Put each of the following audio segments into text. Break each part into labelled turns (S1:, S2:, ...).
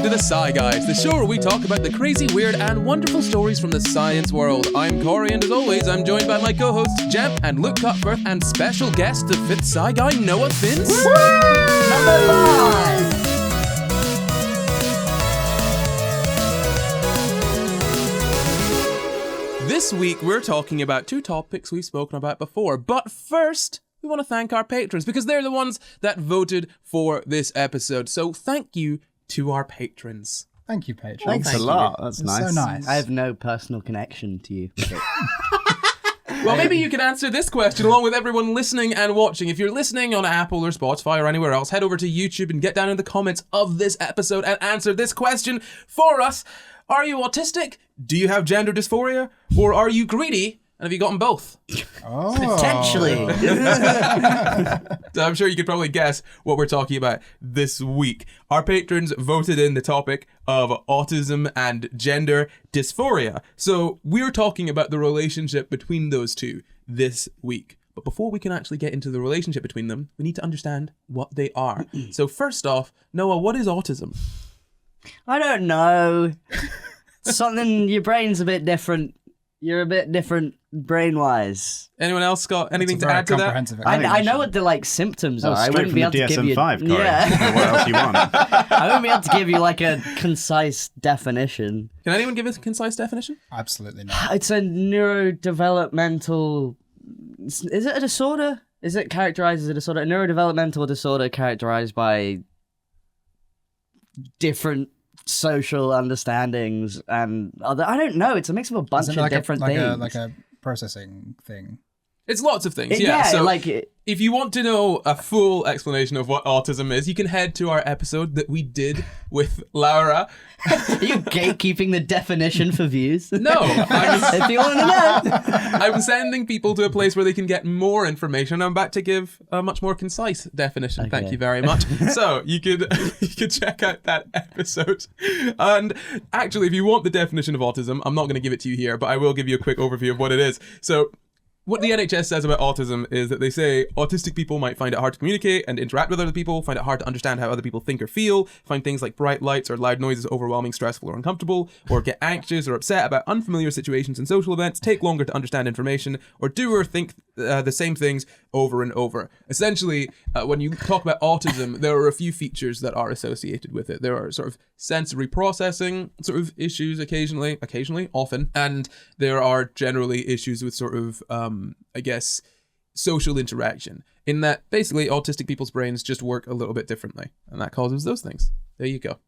S1: welcome to the Sci Guys, the show where we talk about the crazy, weird, and wonderful stories from the science world. I'm Corey, and as always, I'm joined by my co-hosts, Jem and Luke Cutforth, and special guest, the fifth Sci Guy, NoahFinnce.
S2: Number 5!
S1: This week, we're talking about two topics we've spoken about before, but first, we want to thank our patrons, because they're the ones that voted for this episode. So thank you to our patrons.
S3: Thank you, patrons.
S2: Thanks
S4: a lot. That's
S3: It's
S4: nice.
S3: so nice.
S2: I have no personal connection to you.
S1: Well, maybe you can answer this question along with everyone listening and watching. If you're listening on Apple or Spotify or anywhere else, head over to YouTube and get down in the comments of this episode and answer this question for us. Are you autistic? Do you have gender dysphoria? Or are you greedy? And have you gotten both?
S3: Oh.
S2: Potentially.
S1: So I'm sure you could probably guess what we're talking about this week. Our patrons voted in the topic of autism and gender dysphoria. So we're talking about the relationship between those two this week. But before we can actually get into the relationship between them, we need to understand what they are. So first off, Noah, what is autism?
S2: I don't know. Something, your brain's a bit different. You're a bit different brain-wise.
S1: Anyone else got anything
S3: It's a
S1: to
S3: very
S1: add to that?
S3: comprehensive
S2: I know what the symptoms are. I
S4: Straight
S2: wouldn't
S4: from
S2: be
S4: the
S2: able to give you.
S4: DSM-5, Corey.
S2: Yeah.
S4: What else you want?
S2: I wouldn't be able to give you a concise definition.
S1: Can anyone give us a concise definition?
S3: Absolutely not.
S2: It's a neurodevelopmental. Is it a disorder? Is it characterized as a disorder? A neurodevelopmental disorder characterized by different social understandings and other. I don't know. It's a mix of a bunch
S3: Isn't it
S2: of
S3: like
S2: different
S3: a,
S2: things.
S3: like a processing thing.
S1: It's lots of things,
S2: Yeah,
S1: So
S2: like
S1: if you want to know a full explanation of what autism is, you can head to our episode that we did with Laura.
S2: Are you gatekeeping the definition for views?
S1: No,
S2: If you want to know.
S1: I'm sending people to a place where they can get more information. I'm about to give a much more concise definition. Thank
S2: Okay.
S1: you very much. So you could check out that episode. And actually, if you want the definition of autism, I'm not going to give it to you here, but I will give you a quick overview of what it is. So what the NHS says about autism is that they say autistic people might find it hard to communicate and interact with other people, find it hard to understand how other people think or feel, find things like bright lights or loud noises overwhelming, stressful, or uncomfortable, or get anxious or upset about unfamiliar situations and social events, take longer to understand information, or do or think the same things over and over. Essentially, when you talk about autism, there are a few features that are associated with it. There are sort of sensory processing sort of issues occasionally, often, and there are generally issues with sort of, social interaction. In that, basically, autistic people's brains just work a little bit differently, and that causes those things. There you go.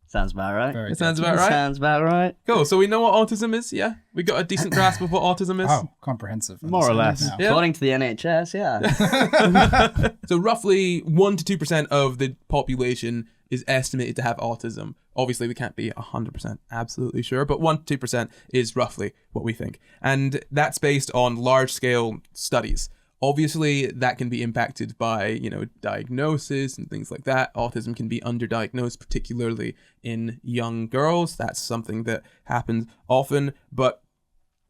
S2: Sounds about right.
S3: Very
S1: It sounds
S3: good.
S1: about right.
S2: Sounds about right.
S1: Cool. So we know what autism is, yeah? We got a decent grasp of what autism is.
S3: Oh, comprehensive.
S4: More or less.
S3: Now.
S1: Yeah.
S2: According to the NHS, yeah.
S1: So roughly 1 to 2% of the population is estimated to have autism. Obviously, we can't be 100% absolutely sure, but 1 to 2% is roughly what we think. And that's based on large-scale studies. Obviously, that can be impacted by, diagnosis and things like that. Autism can be underdiagnosed, particularly in young girls. That's something that happens often. But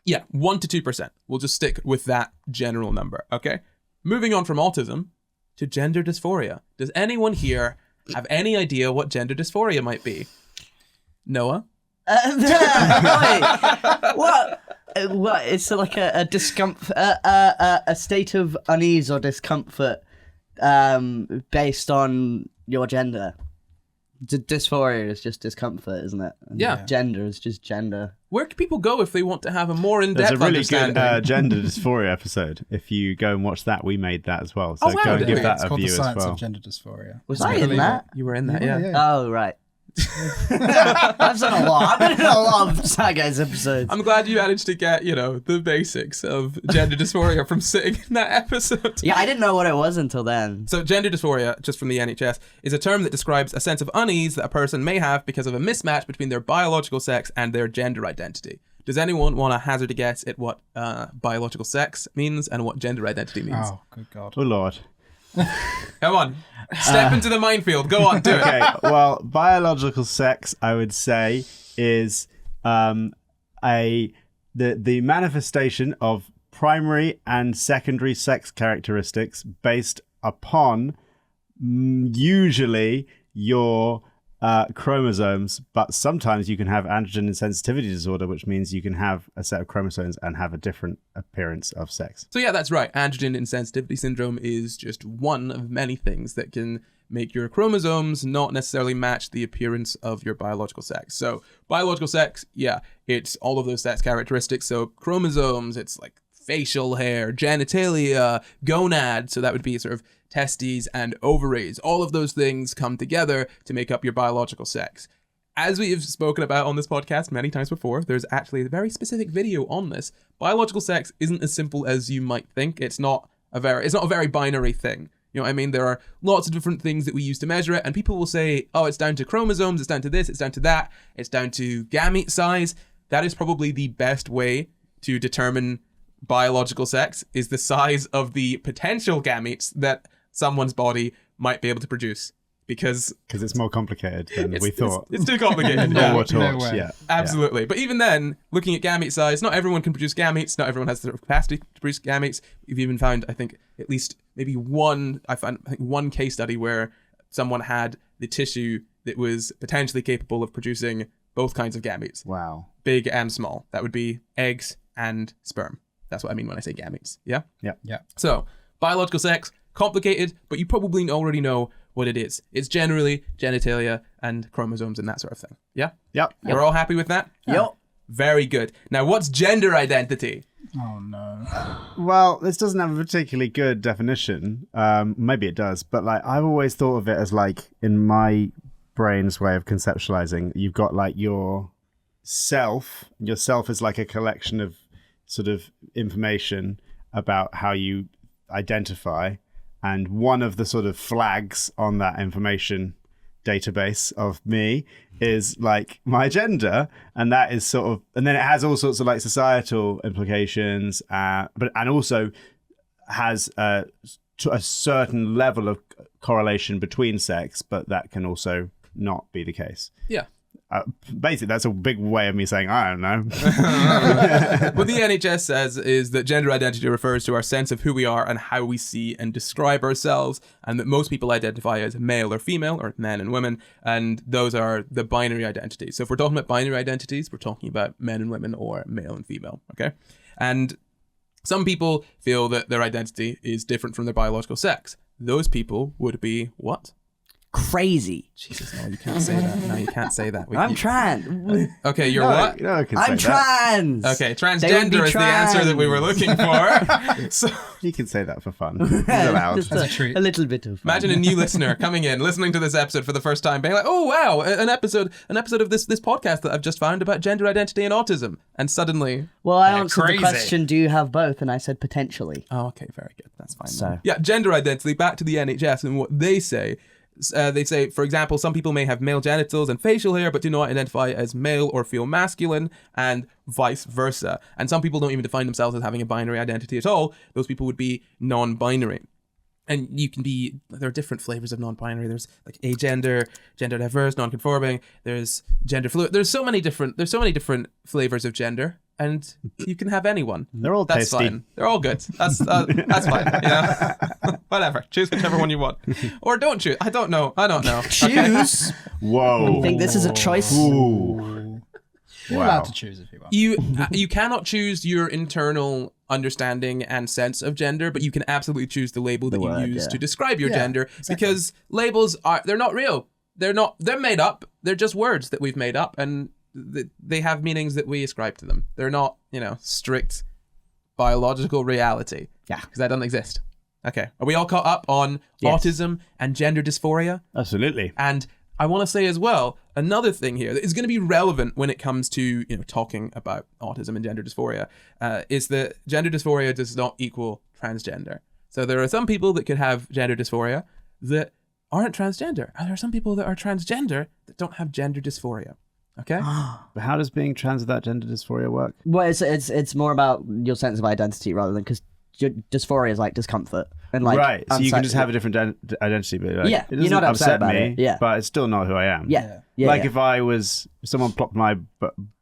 S1: yeah, 1 to 2%. We'll just stick with that general number, okay? Moving on from autism to gender dysphoria. Does anyone here have any idea what gender dysphoria might be? Noah?
S2: Wait, what? What? It's like a discomfort, a state of unease or discomfort based on your gender. Dysphoria is just discomfort, isn't it? And
S1: Yeah.
S2: Gender is just gender.
S1: Where can people go if they want to have a more
S4: There's
S1: in-depth
S4: a really
S1: understanding?
S4: good gender dysphoria episode. If you go and watch that, we made that as well. So
S1: Oh, wow,
S4: go and
S1: did
S4: give
S1: we?
S4: that
S3: It's
S4: a
S3: called
S4: view
S3: The
S4: as
S3: Science
S4: well.
S3: of Gender Dysphoria.
S2: Was
S3: I
S2: I in
S3: believe
S2: that?
S1: You were in that,
S3: Yeah,
S1: yeah.
S3: yeah.
S2: Oh, right. I've done a lot. I've been in a lot of Sci Guys episodes.
S1: I'm glad you managed to get, the basics of gender dysphoria from sitting in that episode.
S2: Yeah, I didn't know what it was until then.
S1: So gender dysphoria, just from the NHS, is a term that describes a sense of unease that a person may have because of a mismatch between their biological sex and their gender identity. Does anyone want to hazard a guess at what biological sex means and what gender identity means?
S3: Oh, good God.
S4: Oh, Lord.
S1: Come on. Step into the minefield. Go on, do it.
S4: Okay, well, biological sex, I would say, is the manifestation of primary and secondary sex characteristics based upon usually your chromosomes, but sometimes you can have androgen insensitivity disorder, which means you can have a set of chromosomes and have a different appearance of sex.
S1: So yeah, that's right. Androgen insensitivity syndrome is just one of many things that can make your chromosomes not necessarily match the appearance of your biological sex. So biological sex, yeah, it's all of those sex characteristics. So chromosomes, it's like facial hair, genitalia, gonad. So that would be sort of testes and ovaries. All of those things come together to make up your biological sex. As we have spoken about on this podcast many times before, there's actually a very specific video on this. Biological sex isn't as simple as you might think. It's not a very binary thing. You know what I mean? There are lots of different things that we use to measure it, and people will say, oh, it's down to chromosomes, it's down to this, it's down to that, it's down to gamete size. That is probably the best way to determine biological sex, is the size of the potential gametes that someone's body might be able to produce. Because
S4: it's more complicated than we thought.
S1: It's too complicated.
S4: No
S1: Yeah.
S4: talks, yeah.
S1: Absolutely. But even then, looking at gamete size, not everyone can produce gametes. Not everyone has the capacity to produce gametes. We've even found, I think, at least maybe one case study where someone had the tissue that was potentially capable of producing both kinds of gametes.
S4: Wow.
S1: Big and small. That would be eggs and sperm. That's what I mean when I say gametes. Yeah?
S3: Yeah.
S1: So, biological sex, complicated, but you probably already know what it is. It's generally genitalia and chromosomes and that sort of thing. Yeah?
S4: Yep.
S1: You're all happy with that?
S2: Yep.
S1: Very good. Now, what's gender identity?
S3: Oh no.
S4: Well, this doesn't have a particularly good definition. Maybe it does, but like I've always thought of it as like, in my brain's way of conceptualizing, you've got like your self. Your self is like a collection of sort of information about how you identify, and one of the sort of flags on that information database of me is like my gender, and that is sort of, and then it has all sorts of like societal implications, and also has a certain level of correlation between sex, but that can also not be the case.
S1: Yeah.
S4: Basically, that's a big way of me saying, I don't know.
S1: What the NHS says is that gender identity refers to our sense of who we are and how we see and describe ourselves, and that most people identify as male or female, or men and women, and those are the binary identities. So if we're talking about binary identities, we're talking about men and women or male and female, okay? And some people feel that their identity is different from their biological sex. Those people would be what?
S2: Crazy.
S1: Jesus, no, you can't say that. No, you can't say that.
S2: I'm trans.
S1: Okay, you're what?
S4: No, I can
S2: I'm
S4: say that.
S2: trans.
S1: Okay,
S2: They would
S1: transgender
S2: be
S1: is the answer that we were looking for. So
S4: You can say that for fun. It's allowed.
S2: Just
S3: As a treat.
S2: a little bit of fun.
S1: imagine a new listener coming in, listening to this episode for the first time, being like, "Oh wow, an episode of this podcast that I've just found about gender identity and autism," and suddenly,
S2: Well, I
S3: They're
S2: answered
S3: crazy.
S2: the question, do you have both? And I said potentially.
S1: oh, okay, very good, that's fine.
S2: So-
S1: then. Yeah, gender identity. Back to the NHS and what they say. They say, for example, some people may have male genitals and facial hair, but do not identify as male or feel masculine, and vice versa. And some people don't even define themselves as having a binary identity at all. Those people would be non-binary. And you can be, there are different flavors of non-binary. There's like agender, gender diverse, non-conforming. There's gender fluid. There's so many different flavors of gender, and you can have anyone.
S4: They're all
S1: That's
S4: tasty.
S1: fine. They're all good. That's fine. You know? Whatever. Choose whichever one you want, or don't choose. I don't know. Okay?
S2: Choose.
S4: Whoa.
S2: I think this is a choice.
S4: Ooh.
S3: You're
S4: Wow.
S3: allowed to choose if you want.
S1: You cannot choose your internal understanding and sense of gender, but you can absolutely choose the label that
S2: word,
S1: you use
S2: yeah.
S1: to describe your
S3: Yeah,
S1: gender,
S3: exactly.
S1: because labels they're not real. They're made up. They're just words that we've made up, and they have meanings that we ascribe to them. They're not, strict biological reality.
S2: Yeah.
S1: Because that doesn't exist. Okay. Are we all caught up on
S2: Yes.
S1: autism and gender dysphoria?
S4: Absolutely.
S1: And I want to say as well, another thing here that is going to be relevant when it comes to talking about autism and gender dysphoria is that gender dysphoria does not equal transgender. So there are some people that could have gender dysphoria that aren't transgender, and there are some people that are transgender that don't have gender dysphoria. Okay.
S4: But how does being trans without gender dysphoria work?
S2: Well, it's more about your sense of identity rather than, because dysphoria is like discomfort and like
S4: Right. So you can
S2: unsatisfied-
S4: just have a different identity, but like,
S2: Yeah,
S4: it
S2: you're not
S4: doesn't
S2: upset
S4: upset
S2: about
S4: me,
S2: it, yeah.
S4: but it's still not who I am.
S2: Yeah. Yeah,
S4: like
S2: yeah.
S4: if someone plopped my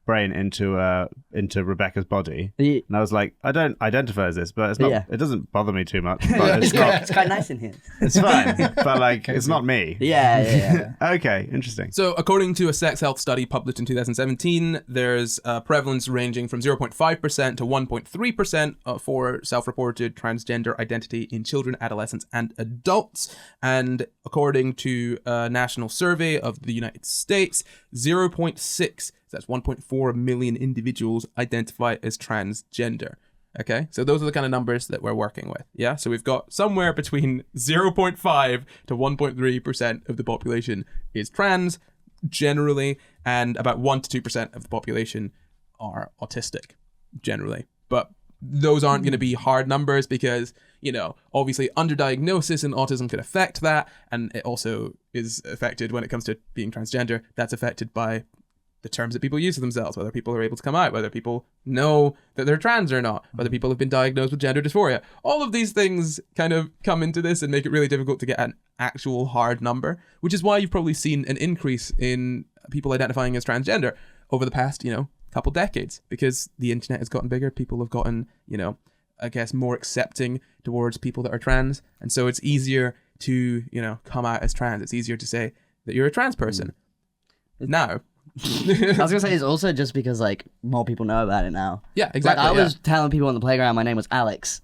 S4: brain into Rebecca's body,
S2: Yeah.
S4: and I was like, I don't identify as this, but it's not.
S2: Yeah.
S4: It doesn't bother me too much. But it's not.
S2: It's quite nice in here.
S4: It's fine. But like, it's not me.
S2: Yeah.
S4: Okay, interesting.
S1: So, according to a sex health study published in 2017, there's a prevalence ranging from 0.5% to 1.3% for self-reported transgender identity in children, adolescents, and adults. And according to a national survey of the United States, 0.6, that's 1.4 million individuals identify as transgender. Okay, so those are the kind of numbers that we're working with. Yeah, so we've got somewhere between 0.5 to 1.3% of the population is trans generally, and about 1 to 2% of the population are autistic generally. But those aren't going to be hard numbers because, you know, obviously underdiagnosis in autism could affect that, and it also is affected when it comes to being transgender. That's affected by the terms that people use of themselves, whether people are able to come out, whether people know that they're trans or not, whether people have been diagnosed with gender dysphoria. All of these things kind of come into this and make it really difficult to get an actual hard number, which is why you've probably seen an increase in people identifying as transgender over the past, you know, couple decades, because the internet has gotten bigger. People have gotten, you know, I guess more accepting towards people that are trans. And so it's easier to, you know, come out as trans. It's easier to say that you're a trans person. Now,
S2: I was gonna say it's also just because like more people know about it now.
S1: yeah, exactly.
S2: Like I was telling people on the playground my name was Alex,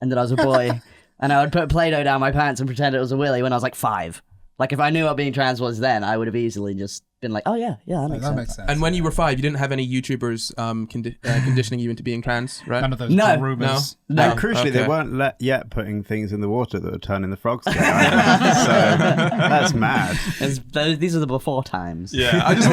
S2: and that I was a boy, and I would put Play-Doh down my pants and pretend it was a willy when I was like 5. Like if I knew what being trans was then, I would have easily just been like, oh yeah, that makes sense.
S1: And when you were 5, you didn't have any YouTubers conditioning you into being trans, right?
S3: None of those
S2: No.
S3: rumors.
S2: No.
S4: And crucially, they
S1: Okay.
S4: weren't yet putting things in the water that were turning the frogs gay. So that's mad.
S2: These are the before times.
S1: Yeah, I just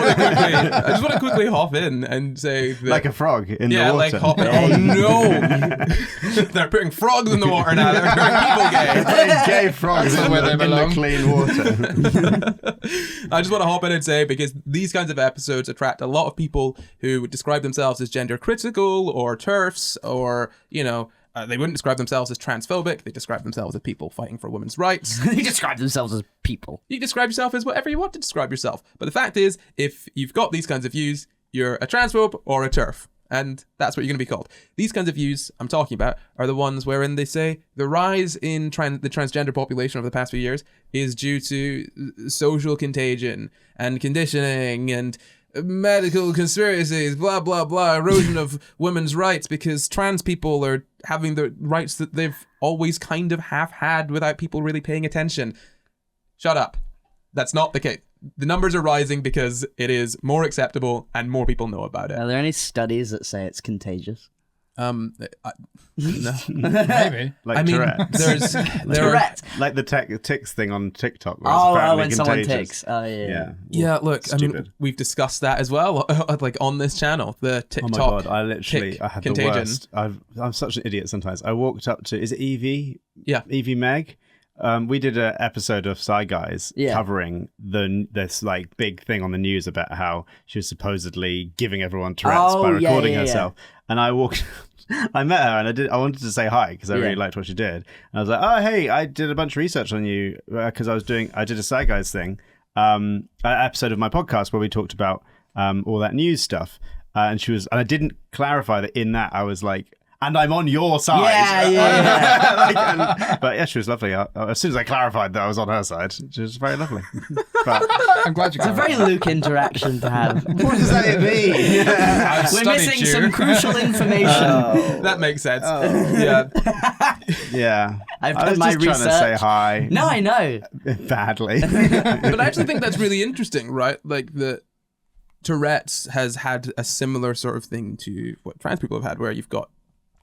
S1: want to quickly hop in and say that,
S4: Like a frog in the
S1: yeah,
S4: water.
S1: like hop in. Oh no, they're putting frogs in the water now. They're turning people gay.
S4: Putting gay frogs
S3: That's
S4: in,
S3: where they
S4: in the
S3: belong.
S4: clean water.
S1: I just want to hop in and say, because these kinds of episodes attract a lot of people who describe themselves as gender critical or TERFs, or, you know, they wouldn't describe themselves as transphobic. They describe themselves as people fighting for women's rights.
S2: They describe themselves as people.
S1: You can describe yourself as whatever you want to describe yourself. But the fact is, if you've got these kinds of views, you're a transphobe or a TERF. And that's what you're going to be called. These kinds of views I'm talking about are the ones wherein they say the rise in the transgender population over the past few years is due to social contagion and conditioning and medical conspiracies, blah, blah, blah, erosion of women's rights, because trans people are having the rights that they've always kind of half had without people really paying attention. Shut up. That's not the case. The numbers are rising because it is more acceptable and more people know about it.
S2: Are there any studies that say it's contagious?
S1: No.
S3: Maybe.
S4: Like
S1: I mean,
S4: Tourette's.
S1: there are,
S2: Correct.
S4: Like the ticks thing on TikTok. Where it's
S2: Oh,
S4: apparently
S2: when someone
S4: contagious.
S2: ticks. Oh, yeah.
S1: yeah, look, I mean,
S4: Stupid.
S1: we've discussed that as well, like on this channel, the
S4: Oh
S1: TikTok.
S4: my god! I literally,
S1: tick
S4: I had
S1: contagion.
S4: the worst. I'm such an idiot sometimes. I walked up to, is it Evie?
S1: Yeah.
S4: Evie Meg. We did an episode of Sci Guys
S2: Yeah.
S4: covering this like big thing on the news about how she was supposedly giving everyone Tourette's by
S2: Oh, yeah,
S4: recording
S2: yeah, yeah.
S4: herself. And I walked, I met her and I wanted to say hi because I really
S2: Yeah.
S4: liked what she did. And I was like, oh hey, I did a bunch of research on you because I did a Sci Guys thing, an episode of my podcast where we talked about all that news stuff. And I didn't clarify that in that I was like, and I'm on your side.
S2: Yeah.
S4: But yeah, she was lovely. As soon as I clarified that I was on her side, she was very lovely. But
S3: I'm glad you
S2: It's a very Luke interaction to have.
S4: what does that mean?
S1: I've
S2: We're
S1: studied
S2: missing
S1: you.
S2: some crucial information.
S1: That makes sense. Yeah.
S4: Yeah.
S2: I've
S4: I
S2: done
S4: was
S2: my
S4: just trying to say
S2: research.
S4: hi.
S2: No, I know.
S4: Badly.
S1: But I actually think that's really interesting, right? Like the Tourette's has had a similar sort of thing to what trans people have had, where you've got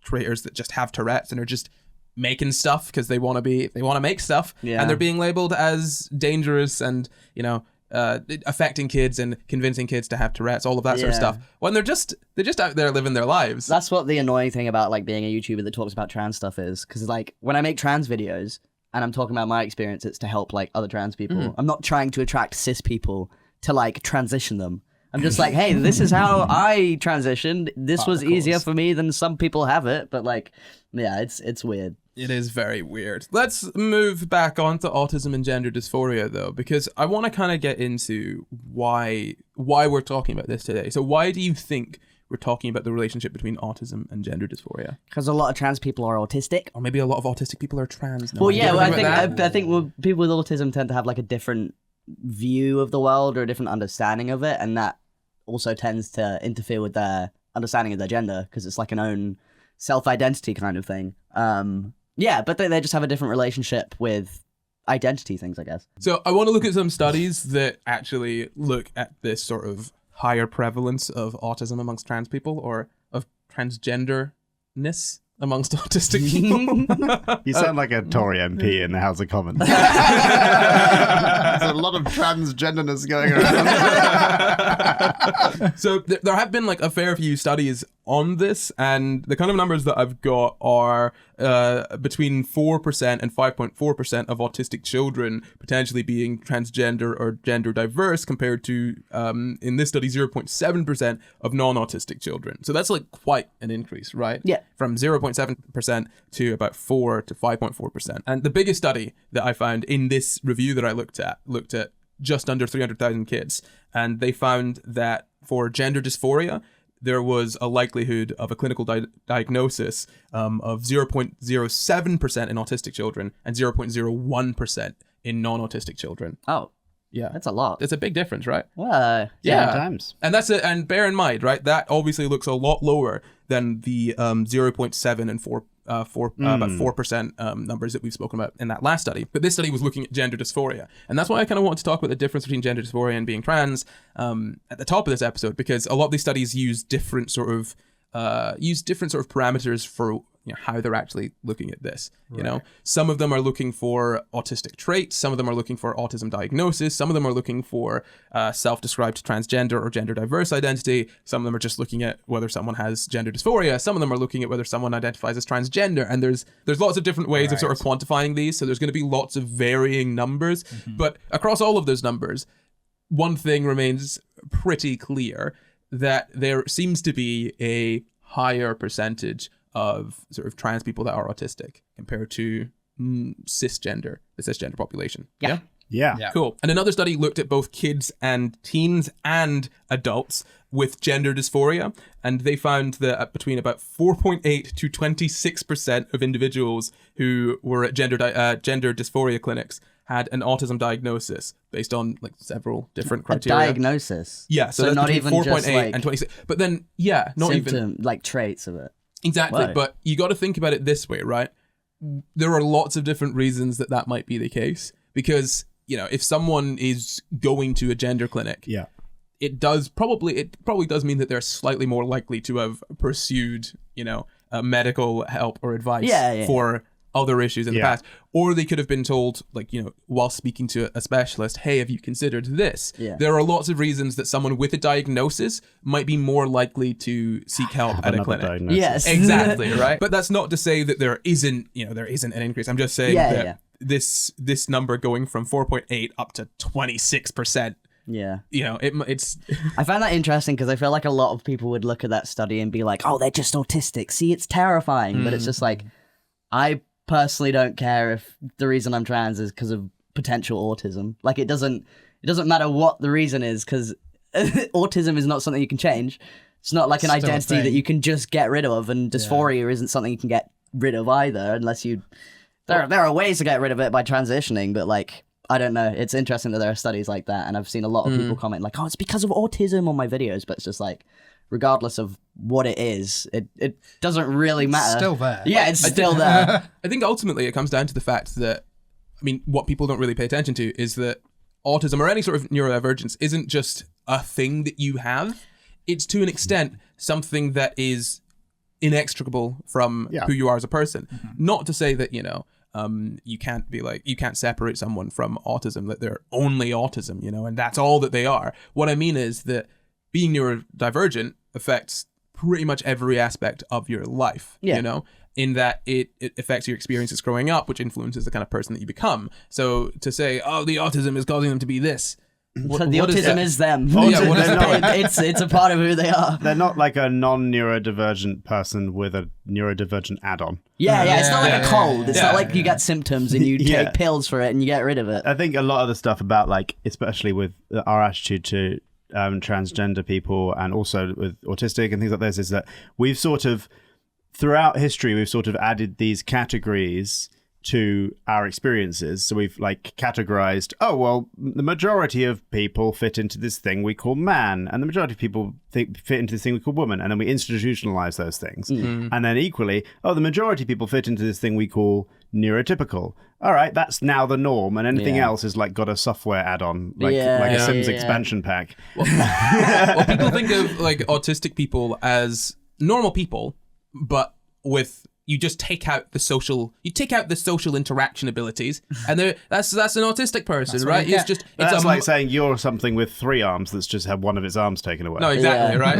S1: creators that just have Tourette's and are just making stuff because they want to make stuff,
S2: Yeah.
S1: and they're being labeled as dangerous and, you know, affecting kids and convincing kids to have Tourette's, all of that sort of
S2: Yeah.
S1: stuff, when they're just out there living their lives.
S2: That's what the annoying thing about like being a YouTuber that talks about trans stuff is, because like when I make trans videos and I'm talking about my experience, it's to help like other trans people. I'm not trying to attract cis people to like transition them. I'm just like, hey, this is how I transitioned. This was easier for me than some people have it. But like, yeah, it's weird.
S1: It is very weird. Let's move back onto autism and gender dysphoria, though, because I want to kind of get into why we're talking about this today. So why do you think we're talking about the relationship between autism and gender dysphoria?
S2: Because a lot of trans people are autistic.
S1: Or maybe a lot of autistic people are trans.
S2: Well, yeah,
S1: I
S2: I think people with autism tend to have like a different view of the world or a different understanding of it, and that also tends to interfere with their understanding of their gender because it's like an own self-identity kind of thing. Yeah, but they just have a different relationship with identity things, I guess.
S1: So I want to look at some studies that actually look at this sort of higher prevalence of autism amongst trans people, or of transgenderness amongst autistic people.
S4: You sound like a Tory MP in the House of Commons. There's a lot of transgenderness going around.
S1: So there have been like a fair few studies on this, and the kind of numbers that I've got are between 4% and 5.4% of autistic children potentially being transgender or gender diverse, compared to, in this study, 0.7% of non-autistic children. So that's like quite an increase, right?
S2: Yeah.
S1: From 0.7% to about 4 to 5.4%. And the biggest study that I found in this review that I looked at just under 300,000 kids, and they found that for gender dysphoria, there was a likelihood of a clinical diagnosis of 0.07% in autistic children and 0.01% in non-autistic children.
S2: Oh,
S1: Yeah.
S2: that's a lot.
S1: That's a big difference, right?
S2: Well,
S1: Yeah.
S4: Sometimes.
S1: And that's it. And bear in mind, right, that obviously looks a lot lower than the 0.7 and 4 about 4% numbers that we've spoken about in that last study. But this study was looking at gender dysphoria. And that's why I kind of want to talk about the difference between gender dysphoria and being trans at the top of this episode, because a lot of these studies use different sort of parameters for how they're actually looking at this. You know, some of them are looking for autistic traits, some of them are looking for autism diagnosis, some of them are looking for self-described transgender or gender diverse identity, some of them are just looking at whether someone has gender dysphoria, some of them are looking at whether someone identifies as transgender, and there's lots of different ways of sort of quantifying these, so there's going to be lots of varying numbers, but across all of those numbers, one thing remains pretty clear, that there seems to be a higher percentage of sort of trans people that are autistic compared to the cisgender population.
S2: Yeah.
S4: Yeah.
S1: Cool. And another study looked at both kids and teens and adults with gender dysphoria, and they found that between about 4.8 to 26% of individuals who were at gender dysphoria clinics had an autism diagnosis based on like several different criteria.
S2: A diagnosis.
S1: Yeah, so that's
S2: not
S1: between
S2: even
S1: 4.8
S2: just like
S1: and 26. But then, not even
S2: like traits of it.
S1: exactly.
S2: Why?
S1: But you got to think about it this way, right? There are lots of different reasons that might be the case, because if someone is going to a gender clinic,
S4: Yeah.
S1: it probably does mean that they're slightly more likely to have pursued, medical help or advice for other issues in the past, or they could have been told, like, while speaking to a specialist, hey, have you considered this?
S2: Yeah.
S1: There are lots of reasons that someone with a diagnosis might be more likely to seek help at a
S4: Another
S1: clinic.
S4: diagnosis.
S2: Yes.
S1: Exactly, right? But that's not to say that there isn't an increase. I'm just saying that this number going from 4.8 up to 26%,
S2: Yeah.
S1: it's
S2: I find that interesting because I feel like a lot of people would look at that study and be like, oh, they're just autistic. See, it's terrifying. But it's just like, I personally don't care if the reason I'm trans is because of potential autism. Like, it doesn't matter what the reason is, because autism is not something you can change. It's not like an
S3: Still a
S2: identity that
S3: thing.
S2: you can just get rid of, and dysphoria isn't something you can get rid of either, unless you... There are ways to get rid of it by transitioning, but like, I don't know. It's interesting that there are studies like that, and I've seen a lot of people comment like, oh, it's because of autism on my videos, but it's just like, regardless of what it is, it doesn't really matter.
S3: Still there.
S2: Yeah, it's still there.
S1: I think ultimately it comes down to the fact that, what people don't really pay attention to is that autism or any sort of neurodivergence isn't just a thing that you have. It's to an extent something that is inextricable from who you are as a person. Not to say that, you can't separate someone from autism, that they're only autism, and that's all that they are. What I mean is that being neurodivergent affects pretty much every aspect of your life, in that it affects your experiences growing up, which influences the kind of person that you become. So to say, oh, the autism is causing them to be this,
S2: The
S1: what is
S2: autism
S1: that?
S2: is them.
S1: Yeah, what is
S2: It's a part of who they are.
S4: They're not like a non-neurodivergent person with a neurodivergent add-on.
S2: Yeah. It's not like a cold. It's
S1: Yeah.
S2: not like you get symptoms and you
S4: Yeah.
S2: take pills for it and you get rid of it.
S4: I think a lot of the stuff about like, especially with our attitude to transgender people and also with autistic and things like this, is that we've sort of, throughout history, we've sort of added these categories to our experiences. So we've like categorized, oh, well, the majority of people fit into this thing we call man, and the majority of people fit into this thing we call woman, and then we institutionalize those things. And then equally, oh, the majority of people fit into this thing we call neurotypical. All right, that's now the norm, and anything else is like got a software add-on, like a Sims expansion pack.
S1: Well, people think of like autistic people as normal people, but with you just take out the social interaction abilities, and that's an autistic person, right? It's just
S4: That's like saying you're something with 3 arms that's just had one of its arms taken away.
S1: No, exactly,
S2: Yeah.
S1: right?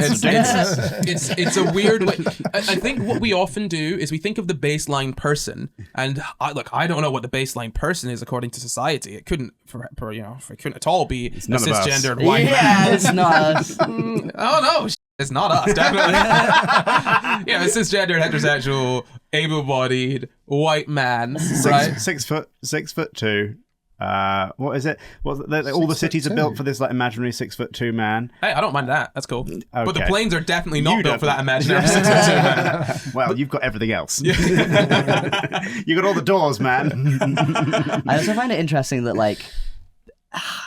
S1: It's a weird way. I think what we often do is we think of the baseline person, and I don't know what the baseline person is according to society. It couldn't, it couldn't at all be a
S4: none of us.
S1: cisgendered white man.
S2: Yeah, it's not us.
S1: Oh no, it's not us, definitely. A cisgendered, heterosexual, able-bodied white man, right?
S4: 6'2". What is it? All the cities are built for this like imaginary 6'2" man.
S1: Hey, I don't mind that. That's cool. But the
S4: Okay.
S1: planes are definitely not
S4: You
S1: built
S4: don't.
S1: for that imaginary 6'2" man.
S4: Well, you've got everything else. You got all the doors, man.
S2: I also find it interesting that like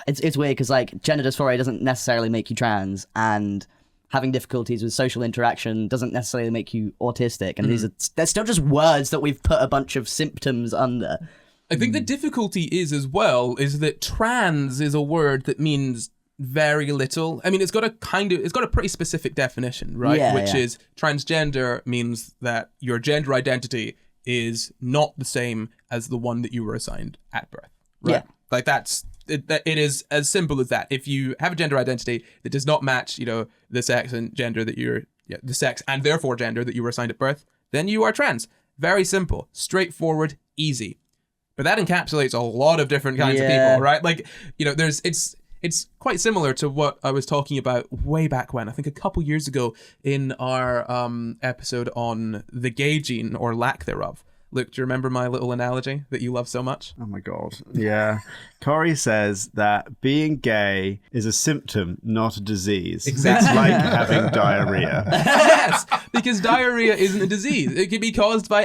S2: it's weird because like gender dysphoria doesn't necessarily make you trans, and having difficulties with social interaction doesn't necessarily make you autistic, and they're still just words that we've put a bunch of symptoms under.
S1: I think the difficulty is as well is that trans is a word that means very little. I mean, it's got a pretty specific definition, right?
S2: Yeah,
S1: Which
S2: yeah.
S1: is transgender means that your gender identity is not the same as the one that you were assigned at birth, right?
S2: Yeah.
S1: Like it is as simple as that. If you have a gender identity that does not match, the sex and gender that the sex and therefore gender that you were assigned at birth, then you are trans. Very simple, straightforward, easy. But that encapsulates a lot of different kinds of people, right? Like, it's quite similar to what I was talking about way back when, I think a couple years ago in our episode on the gay gene or lack thereof. Luke, do you remember my little analogy that you love so much?
S4: Oh my god. Yeah. Corey says that being gay is a symptom, not a disease.
S1: Exactly.
S4: It's like having diarrhea.
S1: Yes, because diarrhea isn't a disease. It can be caused by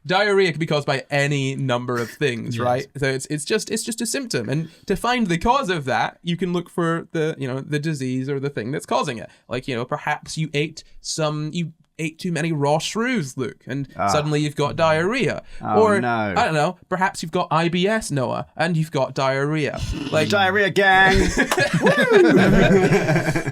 S1: diarrhea can be caused by any number of things, right? So it's just a symptom, and to find the cause of that, you can look for the disease or the thing that's causing it. Like perhaps you ate too many raw shrews, Luke, and suddenly you've got diarrhea.
S4: Oh, no.
S1: I don't know, perhaps you've got IBS, Noah, and you've got diarrhea. Like
S4: Diarrhea gang.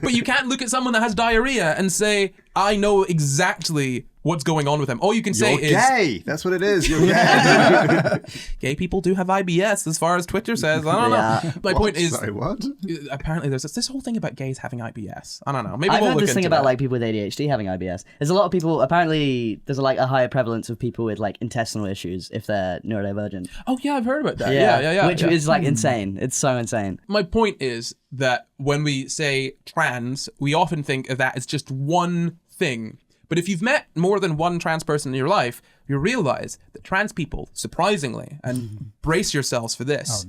S1: But you can't look at someone that has diarrhea and say, I know exactly what's going on with them. All you can say
S4: You're
S1: is
S4: gay. That's what it is. You're gay.
S1: gay people do have IBS as far as Twitter says. I don't know. My point is,
S4: Sorry, what?
S1: apparently there's this whole thing about gays having IBS. I don't know. Maybe
S2: I've
S1: we'll
S2: heard
S1: look
S2: this thing
S1: into
S2: about
S1: it.
S2: like people with ADHD having IBS. There's a lot of people. Apparently, there's like a higher prevalence of people with like intestinal issues if they're neurodivergent.
S1: Oh yeah, I've heard about that. Yeah.
S2: Which is like insane. It's so insane.
S1: My point is that when we say trans, we often think of that as just one thing. But if you've met more than one trans person in your life, you realize that trans people, surprisingly, and brace yourselves for this,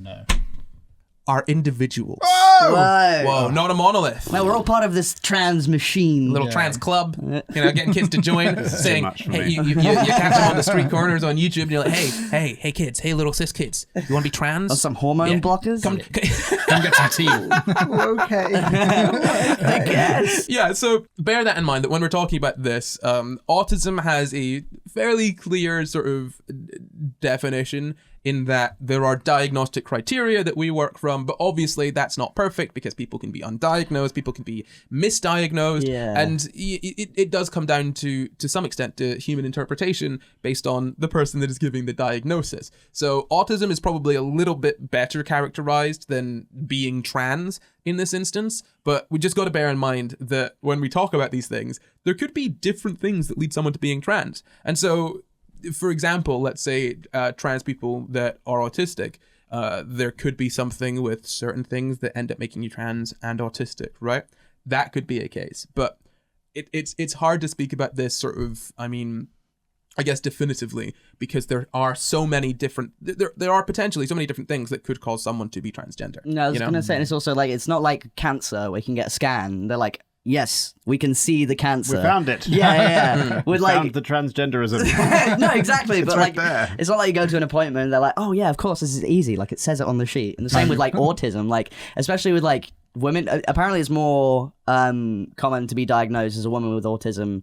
S1: are individuals. Whoa, not a monolith.
S2: No, we're all part of this trans machine.
S1: Little trans club, getting kids to join, saying,
S4: much for
S1: hey,
S4: me.
S1: you catch them on the street corners on YouTube, and you're like, hey kids, hey little cis kids, you want to be trans?
S2: Or some hormone blockers.
S1: Come
S3: get some tea.
S4: Okay.
S2: I guess.
S1: Yeah, so bear that in mind that when we're talking about this, autism has a fairly clear sort of definition in that there are diagnostic criteria that we work from, but obviously that's not perfect because people can be undiagnosed, people can be misdiagnosed, and it does come down to some extent to human interpretation based on the person that is giving the diagnosis. So autism is probably a little bit better characterized than being trans in this instance, but we just got to bear in mind that when we talk about these things, there could be different things that lead someone to being trans. And so for example, let's say trans people that are autistic, there could be something with certain things that end up making you trans and autistic, right? That could be a case, but it's hard to speak about this sort of, I mean, I guess definitively, because there are so many different, there are potentially so many different things that could cause someone to be transgender.
S2: No, I was going to say, and it's also like, it's not like cancer where you can get a scan. They're like, yes, we can see the cancer.
S4: We found it.
S2: Yeah.
S4: We
S2: With like,
S4: found the transgenderism.
S2: no, exactly. But
S4: right
S2: like,
S4: there.
S2: it's not like you go to an appointment and they're like, oh yeah, of course, this is easy. Like it says it on the sheet. And the same with like autism, like especially with like women. Apparently, it's more common to be diagnosed as a woman with autism.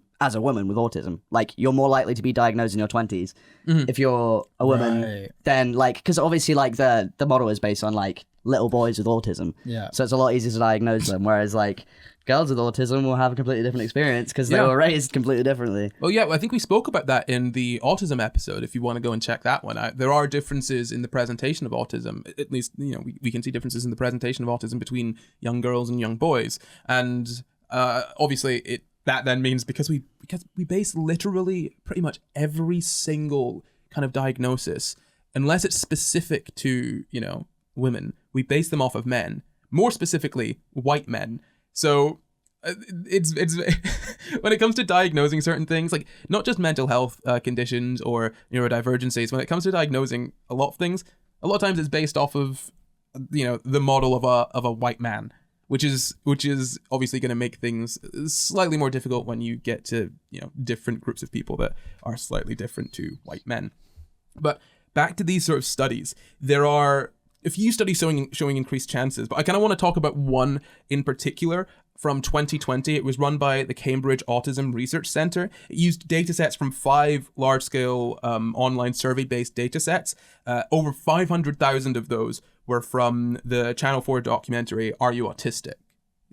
S2: Like you're more likely to be diagnosed in your 20s if you're a woman
S3: Right.
S2: than like, because obviously like the model is based on like little boys with autism.
S3: Yeah.
S2: So it's a lot easier to diagnose them. Whereas like girls with autism will have a completely different experience because they were raised completely differently.
S1: Well, yeah, I think we spoke about that in the autism episode. If you want to go and check that one out, there are differences in the presentation of autism. At least, you know, we can see differences in the presentation of autism between young girls and young boys. And obviously, that then means because we base literally pretty much every single kind of diagnosis, unless it's specific to, you know, women, we base them off of men, more specifically white men. So it's when it comes to diagnosing certain things, like not just mental health conditions or neurodivergencies, when it comes to diagnosing a lot of things, a lot of times it's based off of, you know, the model of a white man, which is obviously going to make things slightly more difficult when you get to, you know, different groups of people that are slightly different to white men. But back to these sort of studies, there are a few studies showing increased chances, but I kind of want to talk about one in particular from 2020. It was run by the Cambridge Autism Research Center. It used datasets from 5 large-scale online survey-based datasets. Over 500,000 of those were from the Channel 4 documentary, Are You Autistic?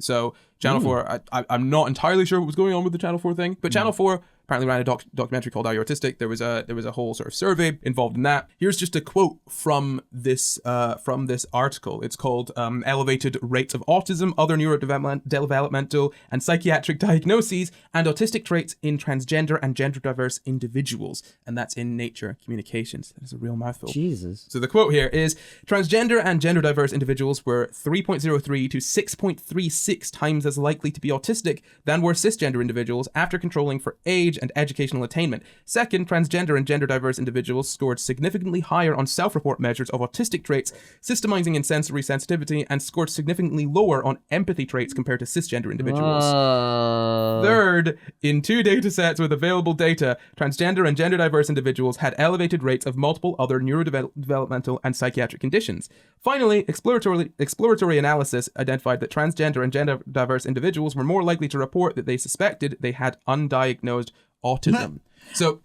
S1: So Channel 4, I'm not entirely sure what was going on with the Channel 4 thing, but Channel 4 apparently ran a documentary called Are You Autistic? There was a whole sort of survey involved in that. Here's just a quote from this article. It's called Elevated Rates of Autism, Other Neurodevelopmental and Psychiatric Diagnoses, and Autistic Traits in Transgender and Gender Diverse Individuals. And that's in Nature Communications. That is a real mouthful.
S2: Jesus.
S1: So the quote here is, transgender and gender diverse individuals were 3.03 to 6.36 times as likely to be autistic than were cisgender individuals after controlling for age and educational attainment. Second, transgender and gender diverse individuals scored significantly higher on self-report measures of autistic traits, systemizing and sensory sensitivity, and scored significantly lower on empathy traits compared to cisgender individuals. Third, in 2 datasets with available data, transgender and gender diverse individuals had elevated rates of multiple other neurodevelopmental and psychiatric conditions. Finally, exploratory analysis identified that transgender and gender diverse individuals were more likely to report that they suspected they had undiagnosed autism. So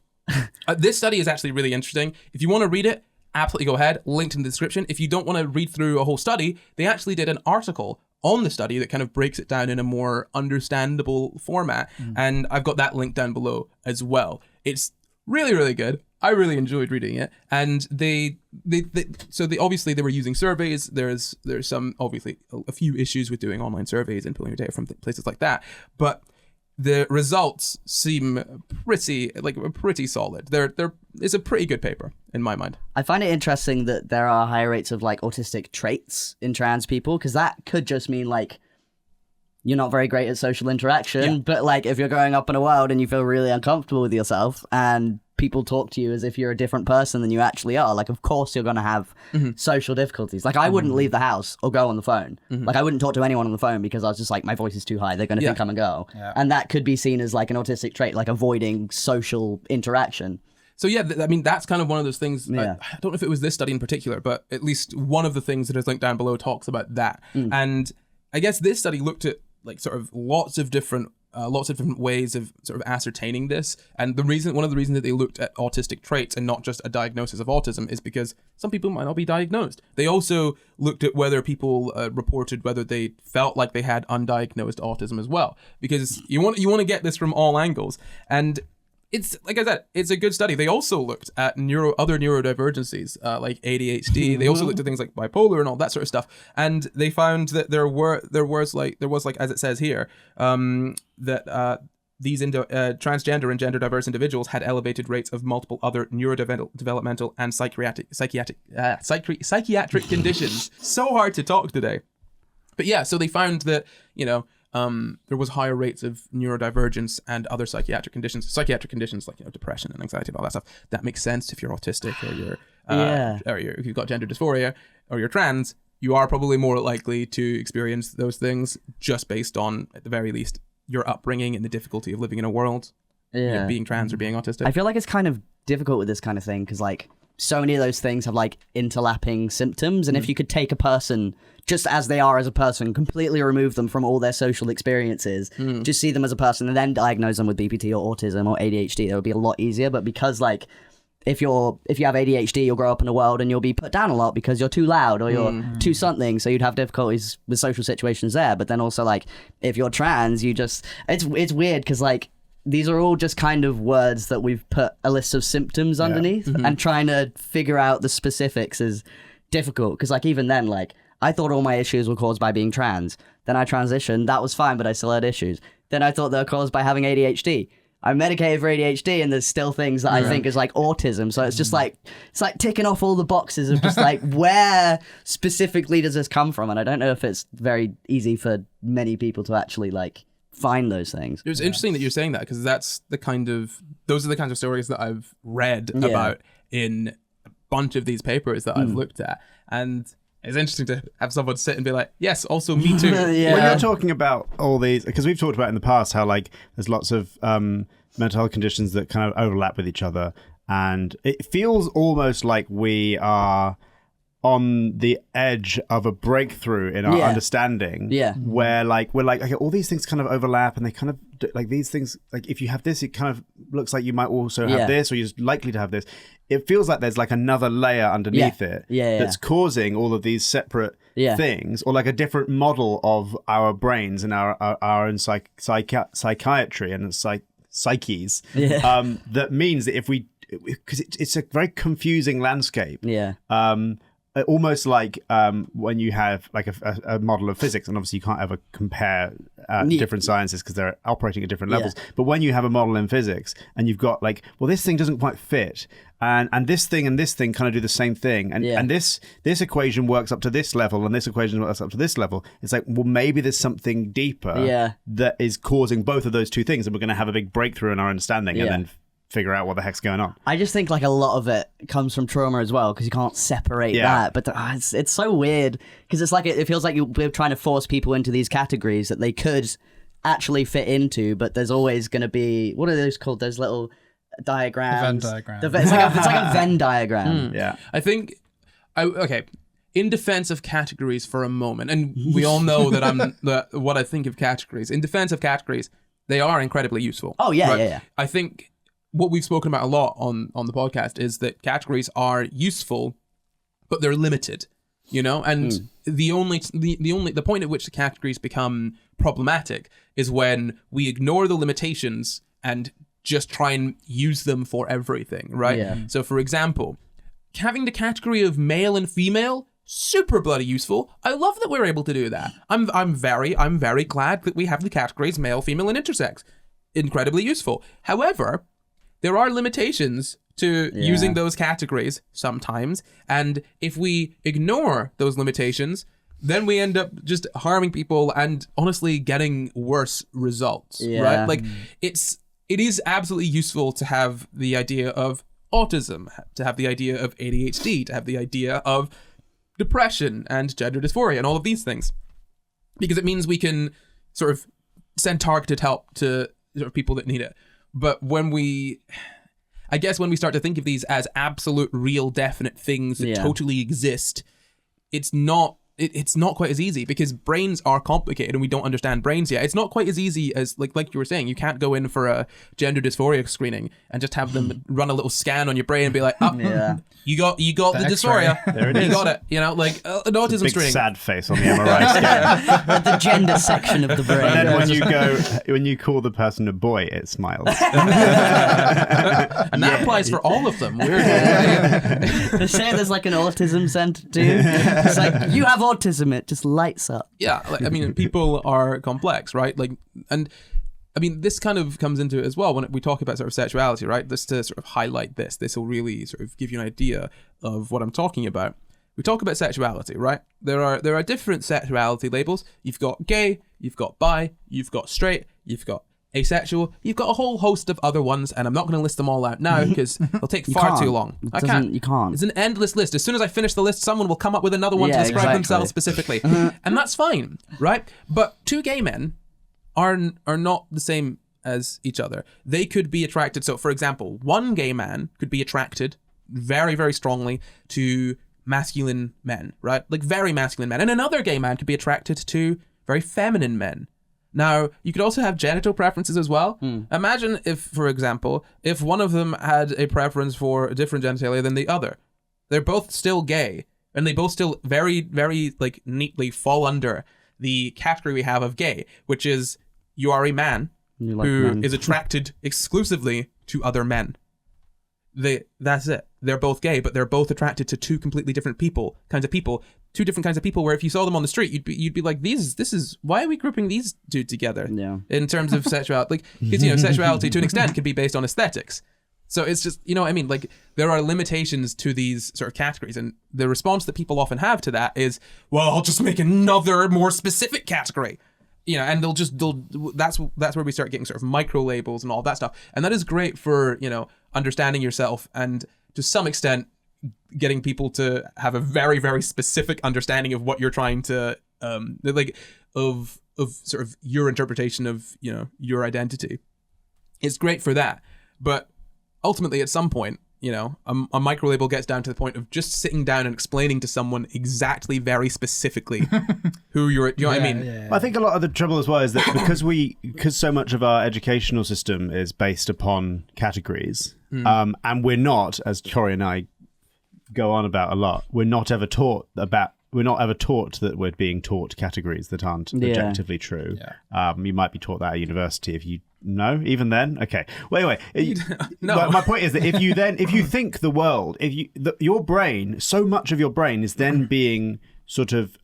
S1: this study is actually really interesting. If you want to read it, absolutely go ahead, linked in the description. If you don't want to read through a whole study, they actually did an article on the study that kind of breaks it down in a more understandable format. And I've got that link down below as well. It's really, really good. I really enjoyed reading it. And they obviously they were using surveys. There's some, obviously, a few issues with doing online surveys and pulling your data from places like that. But the results seem pretty solid. It's a pretty good paper in my mind.
S2: I find it interesting that there are higher rates of like autistic traits in trans people, because that could just mean like you're not very great at social interaction, but like if you're growing up in a world and you feel really uncomfortable with yourself and people talk to you as if you're a different person than you actually are, like of course you're going to have social difficulties. Like I wouldn't leave the house or go on the phone. Like I wouldn't talk to anyone on the phone because I was just like, my voice is too high, they're going to think I'm a girl. And that could be seen as like an autistic trait, like avoiding social interaction.
S1: So yeah, I mean, that's kind of one of those things. I don't know if it was this study in particular, but at least one of the things that is linked down below talks about that. And I guess this study looked at like sort of lots of different ways of sort of ascertaining this. And one of the reasons that they looked at autistic traits and not just a diagnosis of autism is because some people might not be diagnosed. They also looked at whether people reported whether they felt like they had undiagnosed autism as well, because you want to get this from all angles. And it's, like I said, it's a good study. They also looked at other neurodivergencies, like ADHD. They also looked at things like bipolar and all that sort of stuff. And they found that there was like, as it says here, that these transgender and gender diverse individuals had elevated rates of multiple other neurodevelopmental and psychiatric conditions. So hard to talk today. But yeah, so they found that, there was higher rates of neurodivergence and other psychiatric conditions like, depression and anxiety and all that stuff. That makes sense if you're autistic or if you've got gender dysphoria or you're trans. You are probably more likely to experience those things just based on, at the very least, your upbringing and the difficulty of living in a world, being trans or being autistic.
S2: I feel like it's kind of difficult with this kind of thing because, like, so many of those things have, like, interlapping symptoms. And if you could take a person just as they are as a person, completely remove them from all their social experiences, just see them as a person and then diagnose them with BPD or autism or ADHD, that would be a lot easier. But because, like, if you have ADHD, you'll grow up in a world and you'll be put down a lot because you're too loud or you're too something, so you'd have difficulties with social situations there. But then also, like, if you're trans, it's weird because, like, these are all just kind of words that we've put a list of symptoms underneath, and trying to figure out the specifics is difficult because, like, even then, like, I thought all my issues were caused by being trans. Then I transitioned, that was fine, but I still had issues. Then I thought they were caused by having ADHD. I'm medicated for ADHD, and there's still things that I think is like autism. So it's just like, it's like ticking off all the boxes of just like, where specifically does this come from? And I don't know if it's very easy for many people to actually like find those things.
S1: It was interesting that you're saying that, because those are the kinds of stories that I've read about in a bunch of these papers that I've looked at. And it's interesting to have someone sit and be like, yes, also me too.
S4: When you're talking about all these, because we've talked about in the past how, like, there's lots of mental health conditions that kind of overlap with each other, and it feels almost like we are on the edge of a breakthrough in our understanding, where we're like, okay, all these things kind of overlap, and they kind of like these things, like, if you have this, it kind of looks like you might also have this, or you're likely to have this. It feels like there's like another layer underneath it that's causing all of these separate things, or like a different model of our brains and our own psychiatry and psyches. That means that if we, because it's a very confusing landscape. Almost like when you have like a model of physics, and obviously you can't ever compare different sciences because they're operating at different levels. But when you have a model in physics and you've got like, well, this thing doesn't quite fit, and this thing kind of do the same thing, and this equation works up to this level, and this equation works up to this level. It's like, well, maybe there's something deeper that is causing both of those two things, and we're going to have a big breakthrough in our understanding, and then figure out what the heck's going on.
S2: I just think like a lot of it comes from trauma as well, because you can't separate that. But it's so weird, because it's like it feels like we're trying to force people into these categories that they could actually fit into, but there's always going to be, what are those called? Those little diagrams.
S3: Venn diagram.
S2: It's like a Venn diagram.
S1: Yeah. I think, in defense of categories for a moment, and we all know that what I think of categories. In defense of categories, they are incredibly useful.
S2: Oh, yeah, right?
S1: I think what we've spoken about a lot on the podcast is that categories are useful, but they're limited, and the point at which the categories become problematic is when we ignore the limitations and just try and use them for everything, right?
S2: Yeah.
S1: So for example, having the category of male and female, super bloody useful. I love that we're able to do that. I'm very glad that we have the categories male, female, and intersex. Incredibly useful. However, there are limitations to using those categories sometimes, and if we ignore those limitations, then we end up just harming people and honestly getting worse results, right? Like, it is absolutely useful to have the idea of autism, to have the idea of ADHD, to have the idea of depression and gender dysphoria and all of these things, because it means we can sort of send targeted help to sort of people that need it. But when we start to think of these as absolute, real, definite things that totally exist, it's not quite as easy, because brains are complicated and we don't understand brains yet. It's not quite as easy as, like you were saying, you can't go in for a gender dysphoria screening and just have them run a little scan on your brain and be like, you got the dysphoria.
S4: There it is.
S1: You got it. Like an autism
S4: big
S1: screening.
S4: Sad face on the MRI scan.
S2: The gender section of the brain.
S4: And then when you call the person a boy, it smiles.
S1: And that applies for all of them.
S2: They say there's like an autism center too. It's like, you have autism, it just lights up.
S1: Yeah, I mean, people are complex, right? Like, and I mean, this kind of comes into it as well when we talk about sort of sexuality, right? Just to sort of highlight this. This will really sort of give you an idea of what I'm talking about. We talk about sexuality, right? There are different sexuality labels. You've got gay, you've got bi, you've got straight, you've got asexual, you've got a whole host of other ones, and I'm not going to list them all out now because it'll take far too long. I can't.
S2: You can't.
S1: It's an endless list. As soon as I finish the list, someone will come up with another one to describe themselves specifically. And that's fine, right? But two gay men are not the same as each other. They could be attracted. So, for example, one gay man could be attracted very, very strongly to masculine men, right? Like very masculine men. And another gay man could be attracted to very feminine men. Now, you could also have genital preferences as well. Imagine if, for example, if one of them had a preference for a different genitalia than the other. They're both still gay, and they both still very, very like neatly fall under the category we have of gay, which is you are a man who is attracted exclusively to other men. That's it. They're both gay, but they're both attracted to two completely different kinds of people, two different kinds of people. Where if you saw them on the street, you'd be like, this is why are we grouping these two together?
S2: Yeah.
S1: In terms of sexuality, like because sexuality to an extent can be based on aesthetics. So it's just what I mean. Like there are limitations to these sort of categories, and the response that people often have to that is, well, I'll just make another more specific category. And that's where we start getting sort of micro labels and all that stuff. And that is great for, understanding yourself and to some extent getting people to have a very, very specific understanding of what you're trying to, of sort of your interpretation of, your identity. It's great for that. But ultimately at some point, a micro label gets down to the point of just sitting down and explaining to someone exactly, very specifically who you're, what I mean?
S4: Yeah. I think a lot of the trouble as well is that because so much of our educational system is based upon categories, and we're not, as Tori and I go on about a lot, we're not ever taught that we're being taught categories that aren't objectively true. Yeah. You might be taught that at university if you know, even then. Okay. Well, anyway,
S1: no.
S4: My point is that if you think the world, your brain, so much of your brain is then being sort of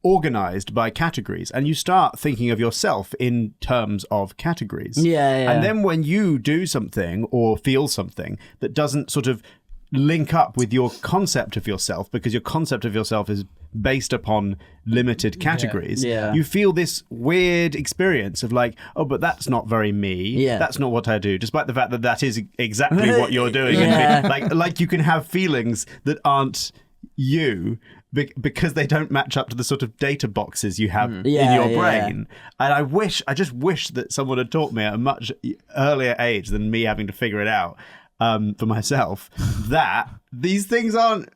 S4: organized by categories, and you start thinking of yourself in terms of categories.
S2: Yeah.
S4: And then when you do something or feel something that doesn't sort of link up with your concept of yourself, because your concept of yourself is based upon limited categories, you feel this weird experience of like, oh, but that's not very me. That's not what I do, despite the fact that that is exactly what you're doing. Like you can have feelings that aren't you because they don't match up to the sort of data boxes you have in your brain. And I just wish that someone had taught me at a much earlier age than me having to figure it out for myself, that these things aren't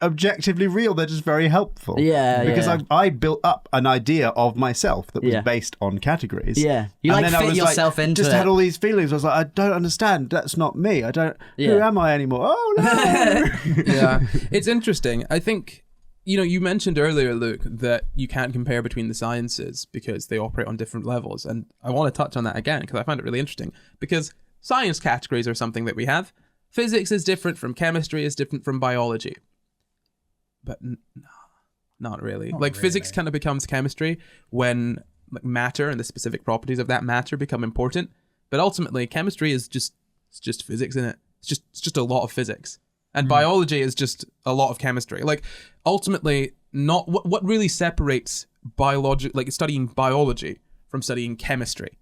S4: objectively real. They're just very helpful. Because I built up an idea of myself that was based on categories.
S2: You
S4: and
S2: like
S4: then
S2: fit yourself into
S4: just
S2: it.
S4: had all these feelings. I was like, I don't understand. That's not me. I don't. Who am I anymore? Oh no.
S1: It's interesting. I think you mentioned earlier, Luke, that you can't compare between the sciences because they operate on different levels, and I want to touch on that again because I find it really interesting. Because science categories are something that we have. Physics is different from chemistry, is different from biology. But not really. Physics kind of becomes chemistry when matter and the specific properties of that matter become important. But ultimately, chemistry is just physics, isn't it? It's just a lot of physics. And biology is just a lot of chemistry. Ultimately, not what really separates studying biology from studying chemistry.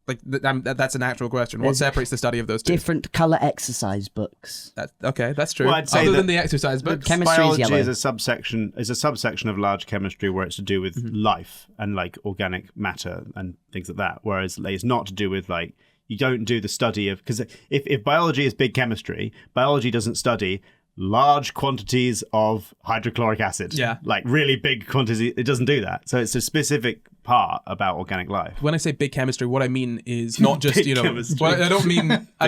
S1: That's an actual question. What separates the study of those two?
S2: Different colour exercise books.
S1: That's true.
S4: Well, I'd say
S1: Other
S4: that
S1: than the exercise books.
S2: Chemistry
S4: biology
S2: is yellow.
S4: is a subsection of large chemistry where it's to do with life and organic matter and things like that. Whereas it's not to do with you don't do the study of, because if biology is big chemistry, biology doesn't study large quantities of hydrochloric acid. Really big quantities. It doesn't do that. So it's a specific part about organic life.
S1: When I say big chemistry, what I mean is not just
S4: chemistry.
S1: Well, I don't mean lots. I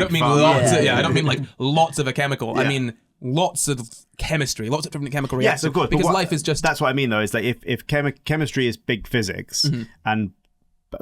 S1: don't mean lots of a chemical. I mean lots of chemistry, lots of different chemical reactions.
S4: Yes, of course.
S1: Because life is just.
S4: That's what I mean, though. Is that if chemistry is big physics and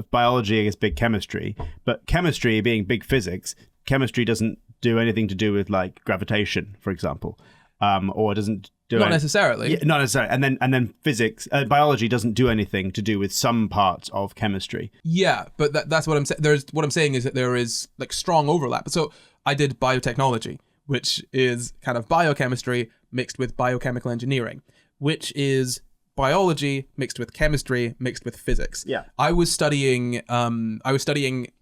S4: biology is big chemistry, but chemistry being big physics, chemistry doesn't do anything to do with gravitation, for example, or it doesn't
S1: Not necessarily.
S4: Yeah, not necessarily. And then physics, biology doesn't do anything to do with some parts of chemistry.
S1: Yeah, but that's what I'm saying. What I'm saying is that there is like strong overlap. So I did biotechnology, which is kind of biochemistry mixed with biochemical engineering, which is biology mixed with chemistry mixed with physics.
S4: Yeah.
S1: I was studying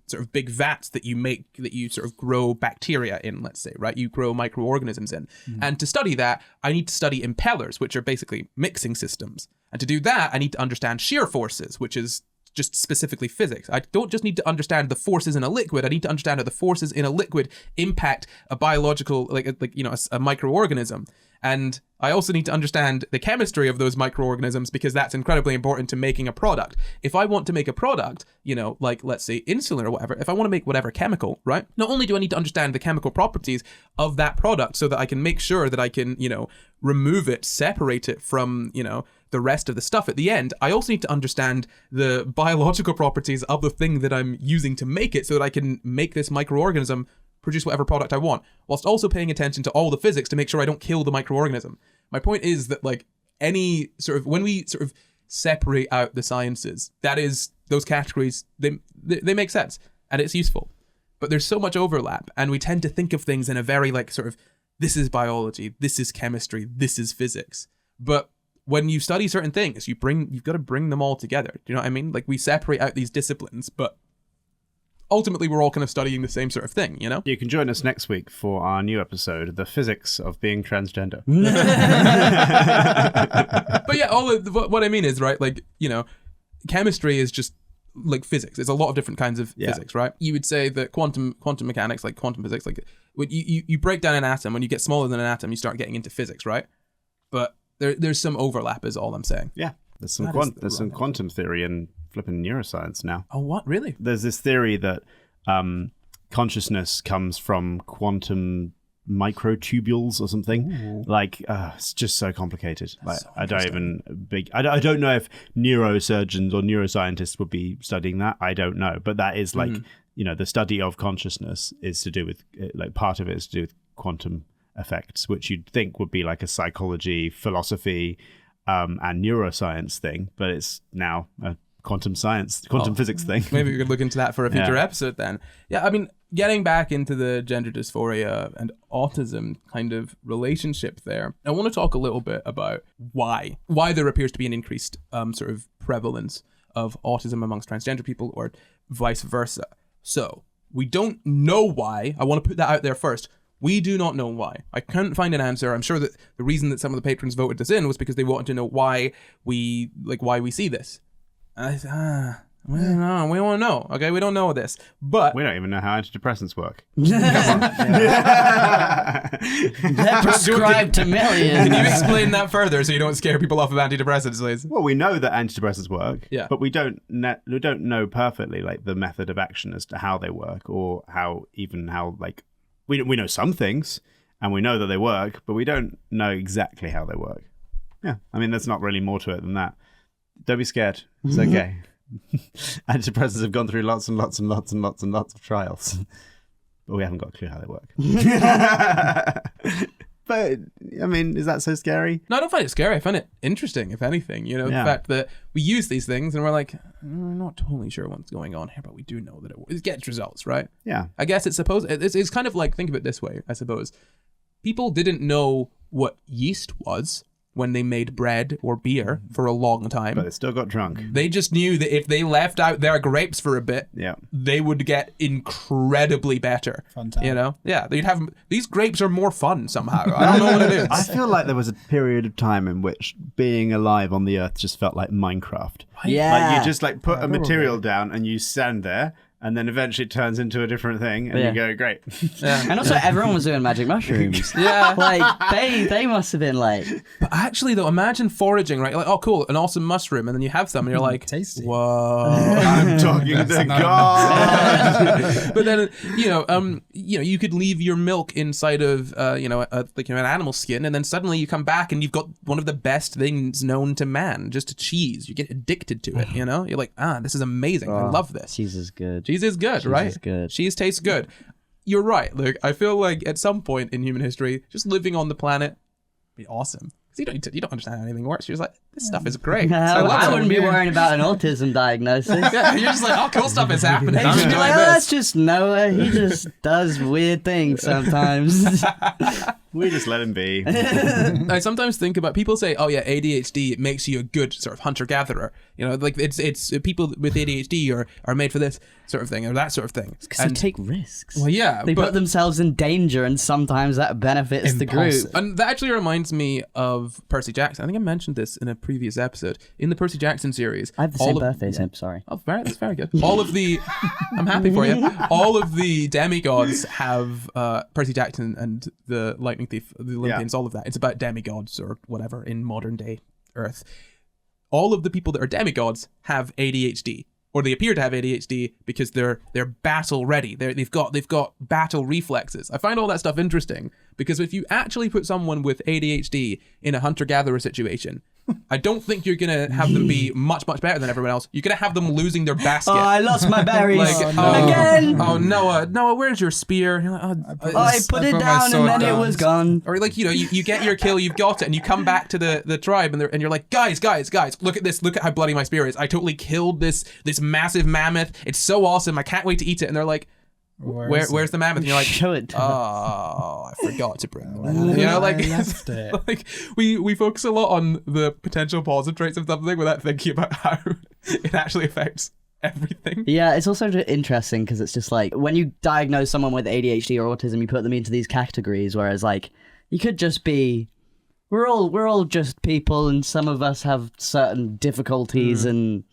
S1: sort of big vats that you sort of grow bacteria in, let's say, right? You grow microorganisms in. And to study that, I need to study impellers, which are basically mixing systems. And to do that, I need to understand shear forces, which is just specifically physics. I don't just need to understand the forces in a liquid. I need to understand how the forces in a liquid impact a biological, like a microorganism. And I also need to understand the chemistry of those microorganisms because that's incredibly important to making a product. If I want to make a product, like let's say insulin or whatever, if I want to make whatever chemical, right? Not only do I need to understand the chemical properties of that product so that I can make sure that I can, remove it, separate it from, the rest of the stuff at the end, I also need to understand the biological properties of the thing that I'm using to make it so that I can make this microorganism produce whatever product I want, whilst also paying attention to all the physics to make sure I don't kill the microorganism. My point is that when we sort of separate out the sciences, that is, those categories, they make sense and it's useful. But there's so much overlap and we tend to think of things in a very this is biology, this is chemistry, this is physics. But when you study certain things, you've got to bring them all together. Do you know what I mean? Like we separate out these disciplines, but ultimately we're all kind of studying the same sort of thing,
S4: You can join us next week for our new episode, The Physics of Being Transgender.
S1: But yeah, what I mean is, right, chemistry is just like physics. There's a lot of different kinds of physics, right? You would say that quantum mechanics, like quantum physics, like when you break down an atom, when you get smaller than an atom, you start getting into physics, right? But there's some overlap is all I'm saying.
S4: Yeah, there's some quantum theory and flipping neuroscience now.
S1: Oh, what? Really?
S4: There's this theory that consciousness comes from quantum microtubules or something.
S1: Ooh.
S4: It's just so complicated. I don't know if neurosurgeons or neuroscientists would be studying that. I don't know, but that is the study of consciousness is to do with part of it is to do with quantum effects, which you'd think would be like a psychology, philosophy, and neuroscience thing, but it's now a quantum physics thing.
S1: Maybe we could look into that for a future episode then. Yeah, I mean, getting back into the gender dysphoria and autism kind of relationship there, I want to talk a little bit about why there appears to be an increased sort of prevalence of autism amongst transgender people or vice versa. So we don't know why. I want to put that out there first. We do not know why. I couldn't find an answer. I'm sure that the reason that some of the patrons voted this in was because they wanted to know why we see this. And I said, we don't know. We don't know. Okay, we don't know this. But
S4: we don't even know how antidepressants work.
S2: They're prescribed to millions.
S1: Can you explain that further so you don't scare people off of antidepressants, please?
S4: Well, we know that antidepressants work,
S1: but
S4: we don't know perfectly the method of action as to how they work or how we know some things and we know that they work, but we don't know exactly how they work. Yeah, I mean, there's not really more to it than that. Don't be scared. It's okay. Antidepressants have gone through lots and lots and lots and lots and lots of trials, but we haven't got a clue how they work. But, I mean, is that so scary?
S1: No, I don't find it scary. I find it interesting, if anything. The fact that we use these things and we're like, we're not totally sure what's going on here, but we do know that it gets results, right?
S4: Yeah.
S1: I guess it's kind of like, think of it this way, I suppose. People didn't know what yeast was when they made bread or beer for a long time.
S4: But they still got drunk.
S1: They just knew that if they left out their grapes for a bit, they would get incredibly better.
S3: Fun time.
S1: Yeah, they'd have these grapes are more fun somehow. I don't know what it is.
S4: I feel like there was a period of time in which being alive on the earth just felt like Minecraft.
S2: Yeah.
S4: You just put a material down and you stand there. And then eventually it turns into a different thing, and you go, great.
S1: Yeah.
S2: And also, everyone was doing magic mushrooms.
S1: Yeah.
S2: They must have been like...
S1: But actually, though, imagine foraging, right? Like, oh, cool, an awesome mushroom, and then you have some, and you're like,
S3: tasty.
S1: Whoa.
S4: I'm talking to God.
S1: But then, you could leave your milk inside of, an animal skin, and then suddenly you come back and you've got one of the best things known to man, just a cheese. You get addicted to it, You're like, this is amazing. I love this.
S2: Cheese is good.
S1: Cheese is good, right?
S2: Cheese is good.
S1: Cheese tastes good. You're right. Look, I feel like at some point in human history, just living on the planet would be awesome. because you don't understand how anything works. You're just like, this stuff is great.
S2: I wouldn't be worrying about an autism diagnosis.
S1: Yeah, you're just like, oh, cool stuff is happening.
S2: They
S1: I'm
S2: just be
S1: enjoying
S2: like, oh,
S1: this.
S2: that's just Noah. He just does weird things sometimes.
S4: We just let him be.
S1: I sometimes think about people say, "Oh yeah, ADHD makes you a good sort of hunter-gatherer." You know, like it's people with ADHD are made for this sort of thing or that sort of thing.
S2: Because they take risks.
S1: Well, yeah,
S2: They put themselves in danger, and sometimes that benefits the group.
S1: And that actually reminds me of Percy Jackson. I think I mentioned this in a previous episode. In the Percy Jackson series,
S2: I have the same birthday, so I'm sorry.
S1: Oh, that's very good. All of the, I'm happy for you. All of the demigods have Percy Jackson and the Lightning Thief, the Olympians, all of that. It's about demigods or whatever in modern day Earth. All of the people that are demigods have ADHD, or they appear to have ADHD because they're battle ready. They've got battle reflexes. I find all that stuff interesting because if you actually put someone with ADHD in a hunter-gatherer situation, I don't think you're gonna have them be much better than everyone else. You're gonna have them losing their basket.
S2: Oh, I lost my berries.
S1: Again. Oh, Noah, where's your spear? You're like,
S2: I put it down and then it was gone.
S1: Or like, you know, you get your kill, you've got it, and you come back to the tribe, and you're like, guys, look at this, look at how bloody my spear is. I totally killed this massive mammoth. It's so awesome. I can't wait to eat it. And they're like, where's the mammoth? And you're like,
S2: show it.
S1: Oh, I forgot to bring the mammoth. You know, like, like we focus a lot on the potential positive traits of something without thinking about how it actually affects everything.
S2: Yeah, it's also interesting because it's just like when you diagnose someone with ADHD or autism, you put them into these categories, whereas like you could just be, we're all just people, and some of us have certain difficulties and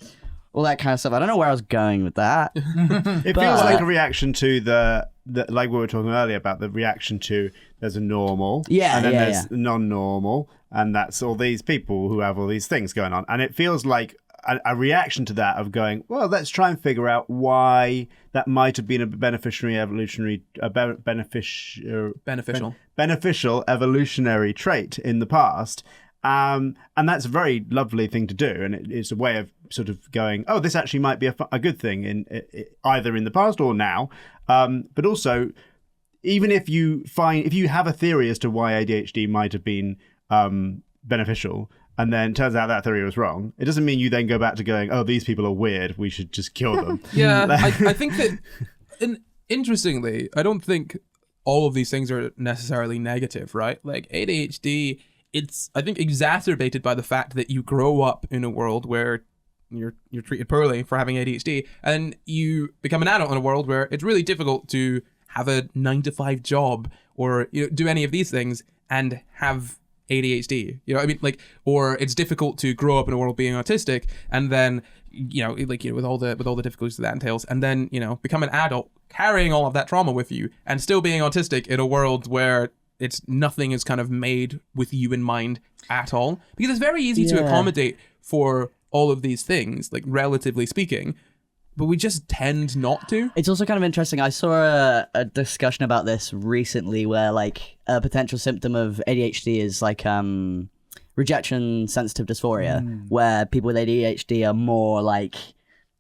S2: all that kind of stuff. I don't know where I was going with that.
S4: It feels like a reaction to the like we were talking earlier about the reaction to there's a normal, and then there's non-normal, and that's all these people who have all these things going on, and it feels like a reaction to that of going, well, let's try and figure out why that might have been a beneficial evolutionary trait in the past. And that's a very lovely thing to do, and it's a way of sort of going, oh, this actually might be a good thing in either in the past or now. But also, even if you have a theory as to why ADHD might have been beneficial, and then turns out that theory was wrong, it doesn't mean you then go back to going, oh, these people are weird, we should just kill them.
S1: Yeah, I think that, interestingly, I don't think all of these things are necessarily negative, right? Like ADHD, it's, I think, exacerbated by the fact that you grow up in a world where you're treated poorly for having ADHD, and you become an adult in a world where it's really difficult to have a 9-to-5 job or do any of these things and have ADHD. You know what I mean? Like, or it's difficult to grow up in a world being autistic and then, with all the difficulties that entails, and then, become an adult carrying all of that trauma with you and still being autistic in a world where nothing is kind of made with you in mind at all, because it's very easy to accommodate for all of these things, like relatively speaking, but we just tend not to. It's
S2: also kind of interesting. I saw a discussion about this recently where like a potential symptom of ADHD is like rejection sensitive dysphoria, where people with ADHD are more like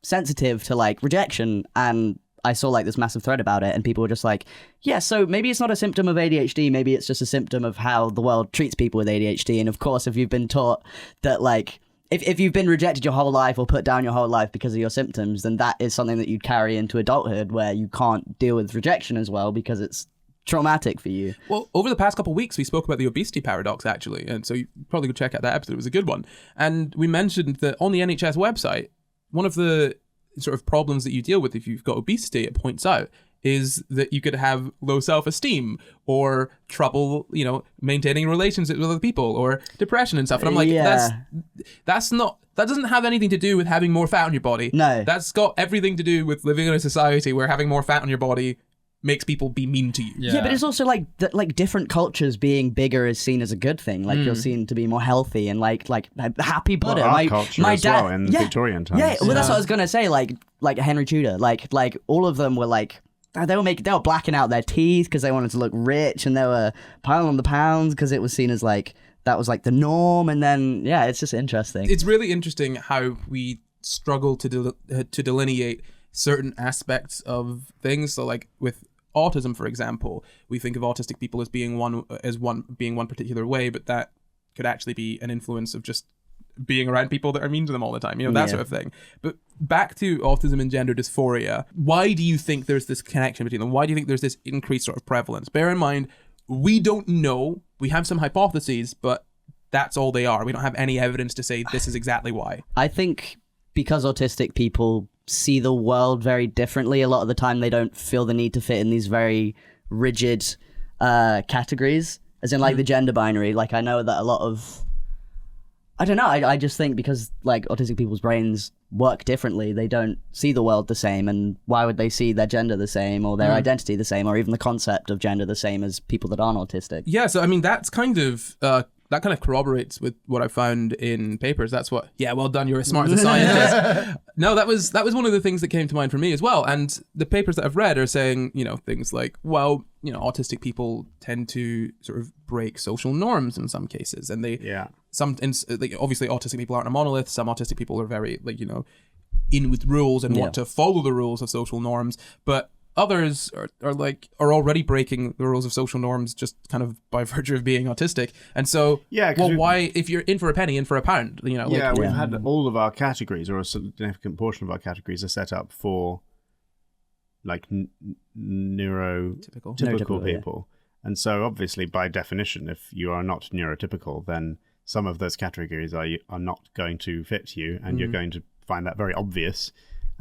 S2: sensitive to like rejection. And I saw like this massive thread about it, and people were just like, yeah, so maybe it's not a symptom of ADHD, maybe it's just a symptom of how the world treats people with ADHD. And of course, if you've been taught that like, if you've been rejected your whole life or put down your whole life because of your symptoms, then that is something that you'd carry into adulthood, where you can't deal with rejection as well because it's traumatic for you.
S1: Well, over the past couple of weeks, we spoke about the obesity paradox, actually, and so you probably go check out that episode. It was a good one. And we mentioned that on the NHS website, one of the sort of problems that you deal with if you've got obesity, it points out, is that you could have low self-esteem or trouble, maintaining relationships with other people or depression and stuff. And I'm like, that's not, that doesn't have anything to do with having more fat on your body.
S2: No.
S1: That's got everything to do with living in a society where having more fat on your body makes people be mean to you.
S2: Yeah, but it's also like different cultures being bigger is seen as a good thing. Like you're seen to be more healthy and like happy Buddha.
S4: Well, our culture as well in Victorian times.
S2: Yeah, well, that's what I was gonna say. Like Henry Tudor, like all of them were like, they were blacking out their teeth because they wanted to look rich, and they were piling on the pounds because it was seen as like that was like the norm. And then it's just interesting.
S1: It's really interesting how we struggle to delineate certain aspects of things. So like with autism, for example, we think of autistic people as being one particular way, but that could actually be an influence of just being around people that are mean to them all the time, that sort of thing. But back to autism and gender dysphoria, why do you think there's this connection between them? Why do you think there's this increased sort of prevalence? Bear in mind, we don't know. We have some hypotheses, but that's all they are. We don't have any evidence to say this is exactly why.
S2: I think because autistic people see the world very differently, a lot of the time they don't feel the need to fit in these very rigid categories, as in like the gender binary. Like I know that a lot of, I don't know, I just think because like autistic people's brains work differently, they don't see the world the same, and why would they see their gender the same or their identity the same or even the concept of gender the same as people that aren't autistic?
S1: Yeah, so I mean that's kind of that kind of corroborates with what I found in papers. That's what, yeah, well done, you're as smart as a scientist. No, that was one of the things that came to mind for me as well. And the papers that I've read are saying, things like, well, autistic people tend to sort of break social norms in some cases. And obviously autistic people aren't a monolith. Some autistic people are very, in with rules and want to follow the rules of social norms. But others are already breaking the rules of social norms just kind of by virtue of being autistic. And so, why, if you're in for a penny, in for a pound, we've
S4: had all of our categories, or a significant portion of our categories, are set up for like neurotypical people. And so obviously by definition, if you are not neurotypical, then some of those categories are not going to fit you, and you're going to find that very obvious.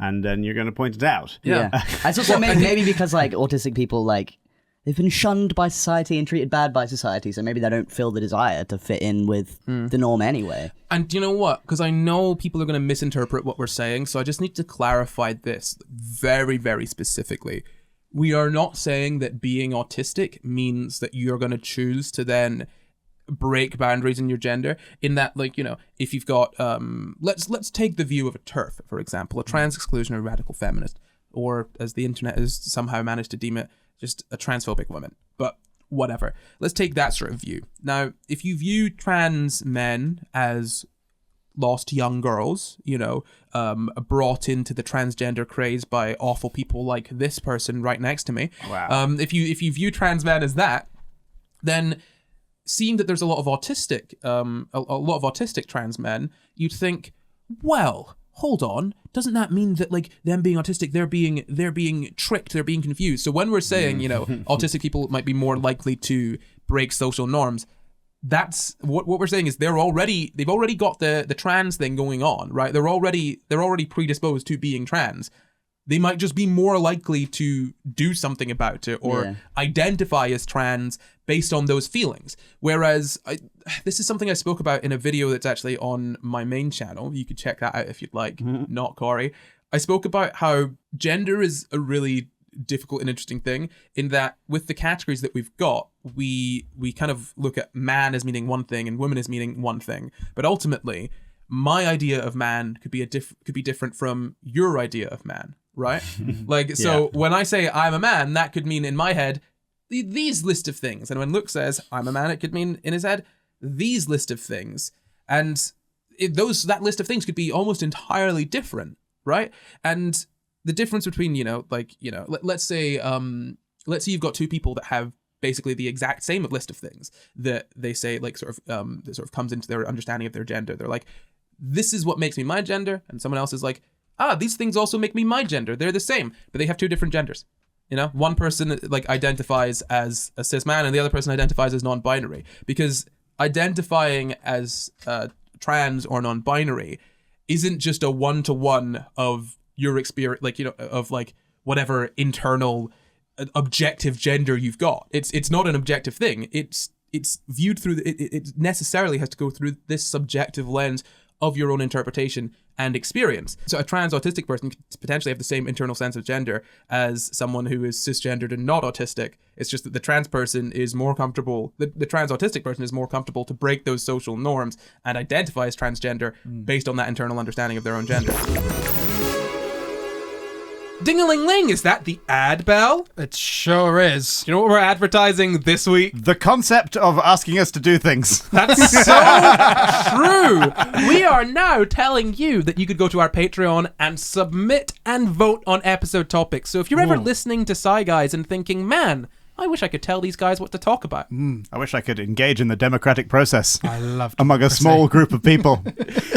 S4: And then you're going to point it out.
S2: Yeah. It's also maybe because like autistic people, like they've been shunned by society and treated bad by society, so maybe they don't feel the desire to fit in with the norm anyway.
S1: And you know what? Because I know people are going to misinterpret what we're saying, so I just need to clarify this very, very specifically. We are not saying that being autistic means that you're going to choose to then break boundaries in your gender, in that, if you've got let's take the view of a TERF, for example, a trans exclusionary radical feminist, or as the internet has somehow managed to deem it, just a transphobic woman. But whatever, let's take that sort of view. Now, if you view trans men as lost young girls, brought into the transgender craze by awful people like this person right next to me, if you view trans men as that, then seeing that there's a lot of autistic trans men, you'd think, well, hold on, doesn't that mean that them being autistic, they're being tricked, they're being confused? So when we're saying, autistic people might be more likely to break social norms, that's what we're saying is they've already got the trans thing going on, right? They're already predisposed to being trans. They might just be more likely to do something about it or identify as trans based on those feelings. Whereas this is something I spoke about in a video that's actually on my main channel. You could check that out if you'd like, not Corey. I spoke about how gender is a really difficult and interesting thing, in that with the categories that we've got, we kind of look at man as meaning one thing and woman as meaning one thing. But ultimately, my idea of man could be different from your idea of man. Right? So when I say I'm a man, that could mean in my head these list of things. And when Luke says I'm a man, it could mean in his head these list of things. And that list of things could be almost entirely different, right? And the difference between, let's say you've got two people that have basically the exact same list of things that they say that sort of comes into their understanding of their gender. They're like, this is what makes me my gender, and someone else is like, these things also make me my gender. They're the same, but they have two different genders. One person identifies as a cis man and the other person identifies as non-binary, because identifying as trans or non-binary isn't just a one-to-one of your experience, of whatever internal objective gender you've got. It's not an objective thing. It's viewed through, it necessarily has to go through this subjective lens of your own interpretation and experience. So a trans autistic person could potentially have the same internal sense of gender as someone who is cisgendered and not autistic. It's just that the trans person is more comfortable, the trans autistic person is more comfortable to break those social norms and identify as transgender based on that internal understanding of their own gender. Ding-a-ling-ling, is that the ad bell?
S3: It sure is.
S1: You know what we're advertising this week?
S4: The concept of asking us to do things.
S1: That's so true. We are now telling you that you could go to our Patreon and submit and vote on episode topics. So if you're ever listening to Sci Guys and thinking, man,
S5: I wish I could tell these guys what to talk about.
S3: I wish I could engage in the democratic process
S6: I love
S3: among a small group of people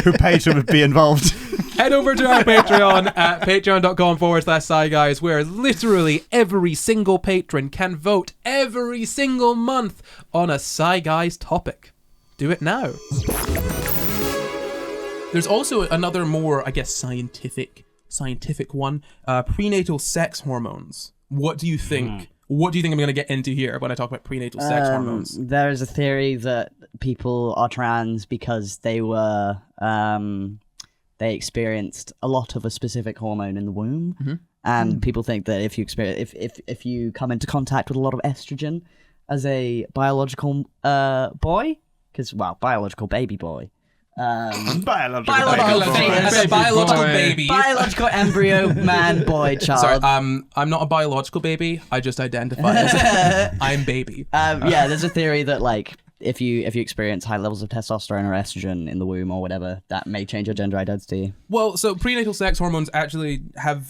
S3: who pay to be involved.
S5: Head over to our Patreon at patreon.com/Sci Guys, where literally every single patron can vote every single month on a Sci Guys topic. Do it now. There's also another more, I guess, scientific one. Prenatal sex hormones. What do you think? What do you think I'm going to get into here when I talk about prenatal sex hormones?
S2: There is a theory that people are trans because they were they experienced a lot of a specific hormone in the womb, and people think that if you experience if you come into contact with a lot of estrogen as a biological boy, because biological baby boy.
S3: Biological
S5: Baby.
S2: Biological embryo, man, boy, child.
S1: Sorry, I'm not a biological baby. I just identify as I'm baby.
S2: There's a theory that like if you experience high levels of testosterone or estrogen in the womb or whatever, that may change your gender identity.
S1: Well, so prenatal sex hormones actually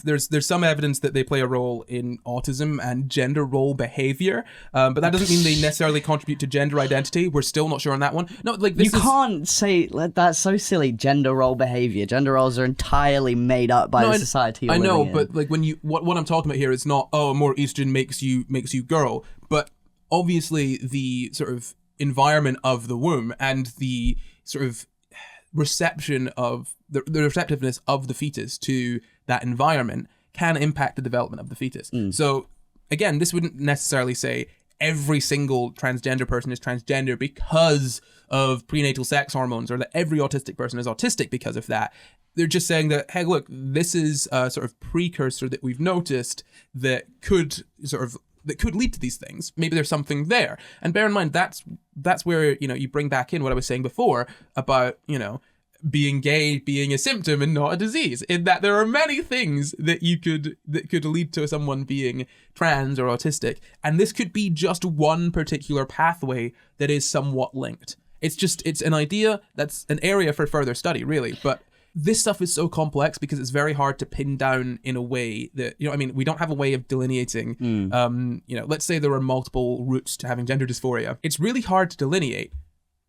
S1: there's some evidence that they play a role in autism and gender role behavior, but that doesn't mean they necessarily contribute to gender identity. We're still not sure on that one. No, like this
S2: can't say that's so silly. Gender role behavior. Gender roles are entirely made up by the society.
S1: I know, but like when you what I'm talking about here is not more estrogen makes you girl, but obviously the sort of environment of the womb and the sort of reception of the receptiveness of the fetus to that environment can impact the development of the fetus. So again, this wouldn't necessarily say every single transgender person is transgender because of prenatal sex hormones, or that every autistic person is autistic because of that. They're just saying that, hey, look, this is a sort of precursor that we've noticed that could lead to these things. Maybe there's something there. And bear in mind, that's where, you bring back in what I was saying before about, being gay being a symptom and not a disease, in that there are many things that could lead to someone being trans or autistic. And this could be just one particular pathway that is somewhat linked. It's an idea that's an area for further study, really. But this stuff is so complex because it's very hard to pin down in a way that, we don't have a way of delineating, let's say there are multiple routes to having gender dysphoria. It's really hard to delineate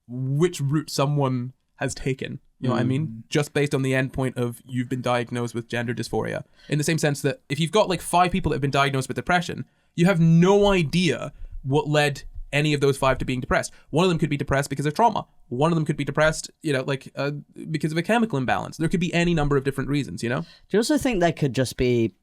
S1: which route someone has taken, you know what I mean? Just based on the endpoint of you've been diagnosed with gender dysphoria. In the same sense that if you've got like 5 people that have been diagnosed with depression, you have no idea what led any of those 5 to being depressed. One of them could be depressed because of trauma. One of them could be depressed, because of a chemical imbalance. There could be any number of different reasons, Do
S2: you also think they could just be,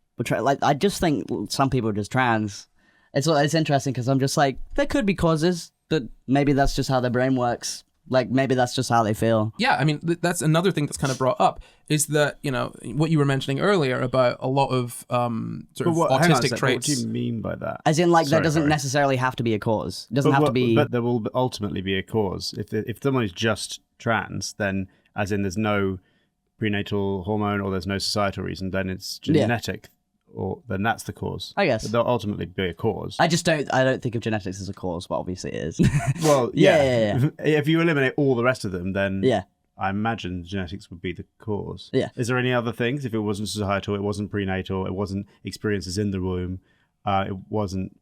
S2: I just think some people are just trans. It's interesting because I'm just like, there could be causes, but maybe that's just how their brain works. Like, maybe that's just how they feel.
S1: Yeah, that's another thing that's kind of brought up, is that, what you were mentioning earlier about a lot of autistic traits.
S4: What do you mean by that?
S2: As in, like, there doesn't necessarily have to be a cause. It doesn't have to be...
S4: But there will ultimately be a cause. If someone is just trans, then, as in there's no prenatal hormone or there's no societal reason, then it's genetic. Or then that's the cause.
S2: I guess.
S4: But there'll ultimately be a cause.
S2: I don't think of genetics as a cause, but obviously it is.
S4: Well,
S2: yeah.
S4: If you eliminate all the rest of them, then
S2: yeah,
S4: I imagine genetics would be the cause.
S2: Yeah.
S4: Is there any other things? If it wasn't societal, it wasn't prenatal, it wasn't experiences in the womb, it wasn't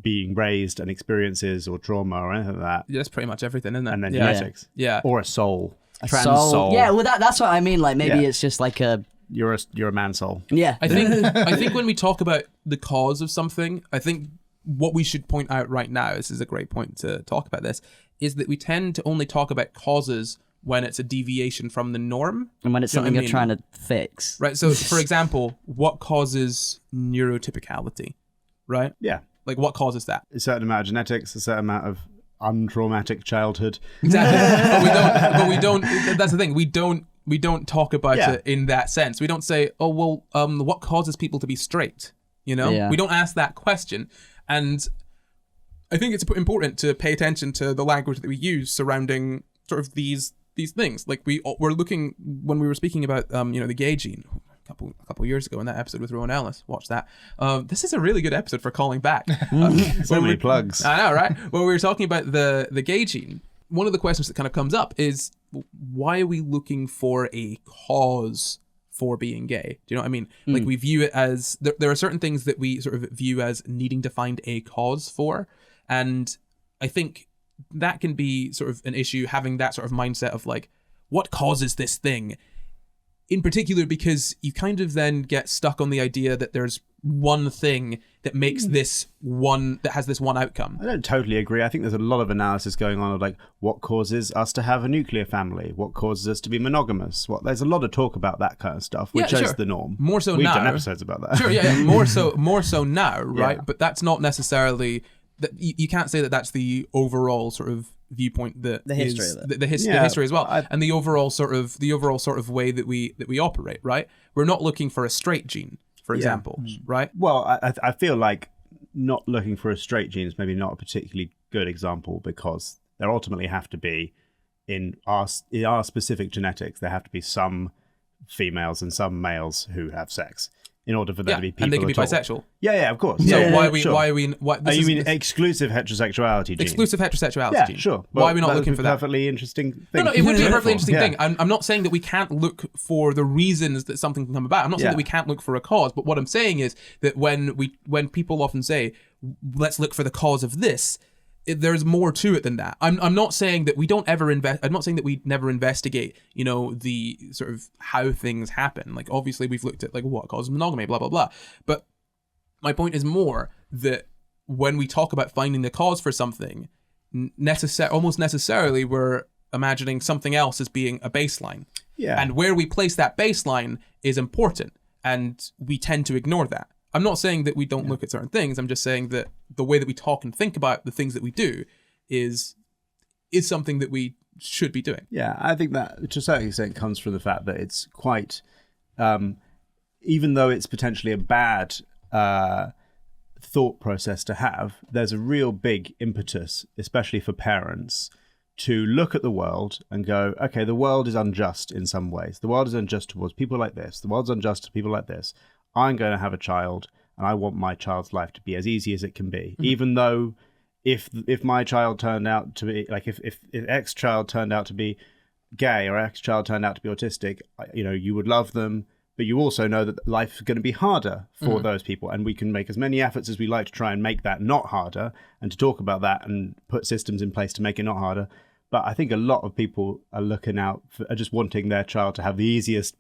S4: being raised and experiences or trauma or anything like that.
S1: Yeah, that's pretty much everything, isn't it?
S4: And then genetics.
S1: Yeah.
S4: Or a soul.
S2: A soul. Yeah, well that's what I mean. Like maybe it's just like a...
S4: You're a man soul.
S2: Yeah.
S1: I think when we talk about the cause of something, I think what we should point out right now, this is a great point to talk about this, is that we tend to only talk about causes when it's a deviation from the norm.
S2: And when it's something you're trying to fix.
S1: Right. So for example, what causes neurotypicality? Right?
S4: Yeah.
S1: Like what causes that?
S4: A certain amount of genetics, a certain amount of untraumatic childhood.
S1: Exactly. but we don't that's the thing. We don't talk about it in that sense. We don't say, oh, well, what causes people to be straight?
S2: Yeah.
S1: We don't ask that question. And I think it's important to pay attention to the language that we use surrounding sort of these things. Like we're looking, when we were speaking about, the gay gene a couple years ago in that episode with Rowan Ellis, watch that. This is a really good episode for calling back.
S4: So many plugs.
S1: I know, right? When we were talking about the gay gene, one of the questions that kind of comes up is, why are we looking for a cause for being gay. Do you know what I mean? Like we view it as there are certain things that we sort of view as needing to find a cause for, and I think that can be sort of an issue, having that sort of mindset of like, what causes this thing? In particular, because you kind of then get stuck on the idea that there's one thing that makes this one, that has this one outcome.
S4: I don't totally agree. I think there's a lot of analysis going on of like what causes us to have a nuclear family, what causes us to be monogamous. There's a lot of talk about that kind of stuff, which is the norm.
S1: More so
S4: We've
S1: now.
S4: done episodes about that.
S1: Sure, yeah. More so now, right?
S4: Yeah.
S1: But that's not necessarily that. You can't say that that's the overall sort of viewpoint that
S2: The history of it.
S1: the
S4: Yeah,
S1: history as well, and the overall sort of way that we operate, right? We're not looking for a straight gene, for example, right?
S4: Well, I feel like not looking for a straight gene is maybe not a particularly good example, because there ultimately have to be, in our specific genetics, there have to be some females and some males who have sex in order for there to be people
S1: and they can be
S4: at all.
S1: bisexual.
S4: Yeah, of course.
S1: So
S4: Yeah,
S1: why
S4: sure.
S1: are we? This
S4: you
S1: is-
S4: mean
S1: this-
S4: exclusive heterosexuality gene?
S1: exclusive heterosexuality
S4: Yeah,
S1: gene?
S4: sure.
S1: Why are we not
S4: That
S1: looking
S4: would
S1: for
S4: be a
S1: that?
S4: perfectly interesting thing.
S1: No, it would be a
S4: to look
S1: perfectly
S4: for.
S1: interesting
S4: Yeah.
S1: thing. I'm not saying that we can't look for the reasons that something can come about. I'm not saying that we can't look for a cause. But what I'm saying is that when people often say, let's look for the cause of this, there's more to it than that. I'm not saying that we don't ever I'm not saying that we never investigate, the sort of how things happen. Like, obviously we've looked at like what causes monogamy, blah, blah, blah. But my point is more that when we talk about finding the cause for something, almost necessarily we're imagining something else as being a baseline.
S4: Yeah.
S1: And where we place that baseline is important, and we tend to ignore that. I'm not saying that we don't look at certain things. I'm just saying that the way that we talk and think about the things that we do is something that we should be doing.
S4: Yeah, I think that to a certain extent comes from the fact that it's quite, even though it's potentially a bad thought process to have, there's a real big impetus, especially for parents, to look at the world and go, okay, the world is unjust in some ways. The world is unjust towards people like this. The world's unjust to people like this. I'm going to have a child, and I want my child's life to be as easy as it can be. Even though if my child turned out to be, like if X child turned out to be gay or X child turned out to be autistic, you would love them, but you also know that life is going to be harder for those people. And we can make as many efforts as we like to try and make that not harder, and to talk about that and put systems in place to make it not harder. But I think a lot of people are looking out are just wanting their child to have the easiest,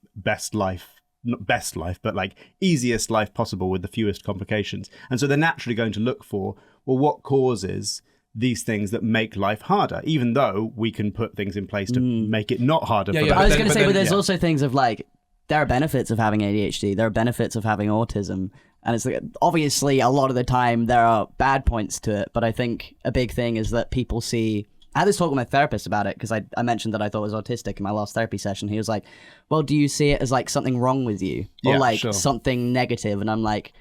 S4: not best life, but like easiest life possible with the fewest complications. And so they're naturally going to look for, well, what causes these things that make life harder, even though we can put things in place to make it not harder for
S1: Yeah,
S4: them.
S2: I was
S1: then-
S2: going to
S1: but
S2: say,
S1: then-
S2: but there's
S1: yeah.
S2: also things of like, there are benefits of having ADHD, there are benefits of having autism, and it's like, obviously a lot of the time there are bad points to it, but I think a big thing is that people see. I had this talk with my therapist about it because I mentioned that I thought I was autistic in my last therapy session. He was like, well, do you see it as like something wrong with you, or
S4: Yeah,
S2: like
S4: sure.
S2: something negative? And I'm like,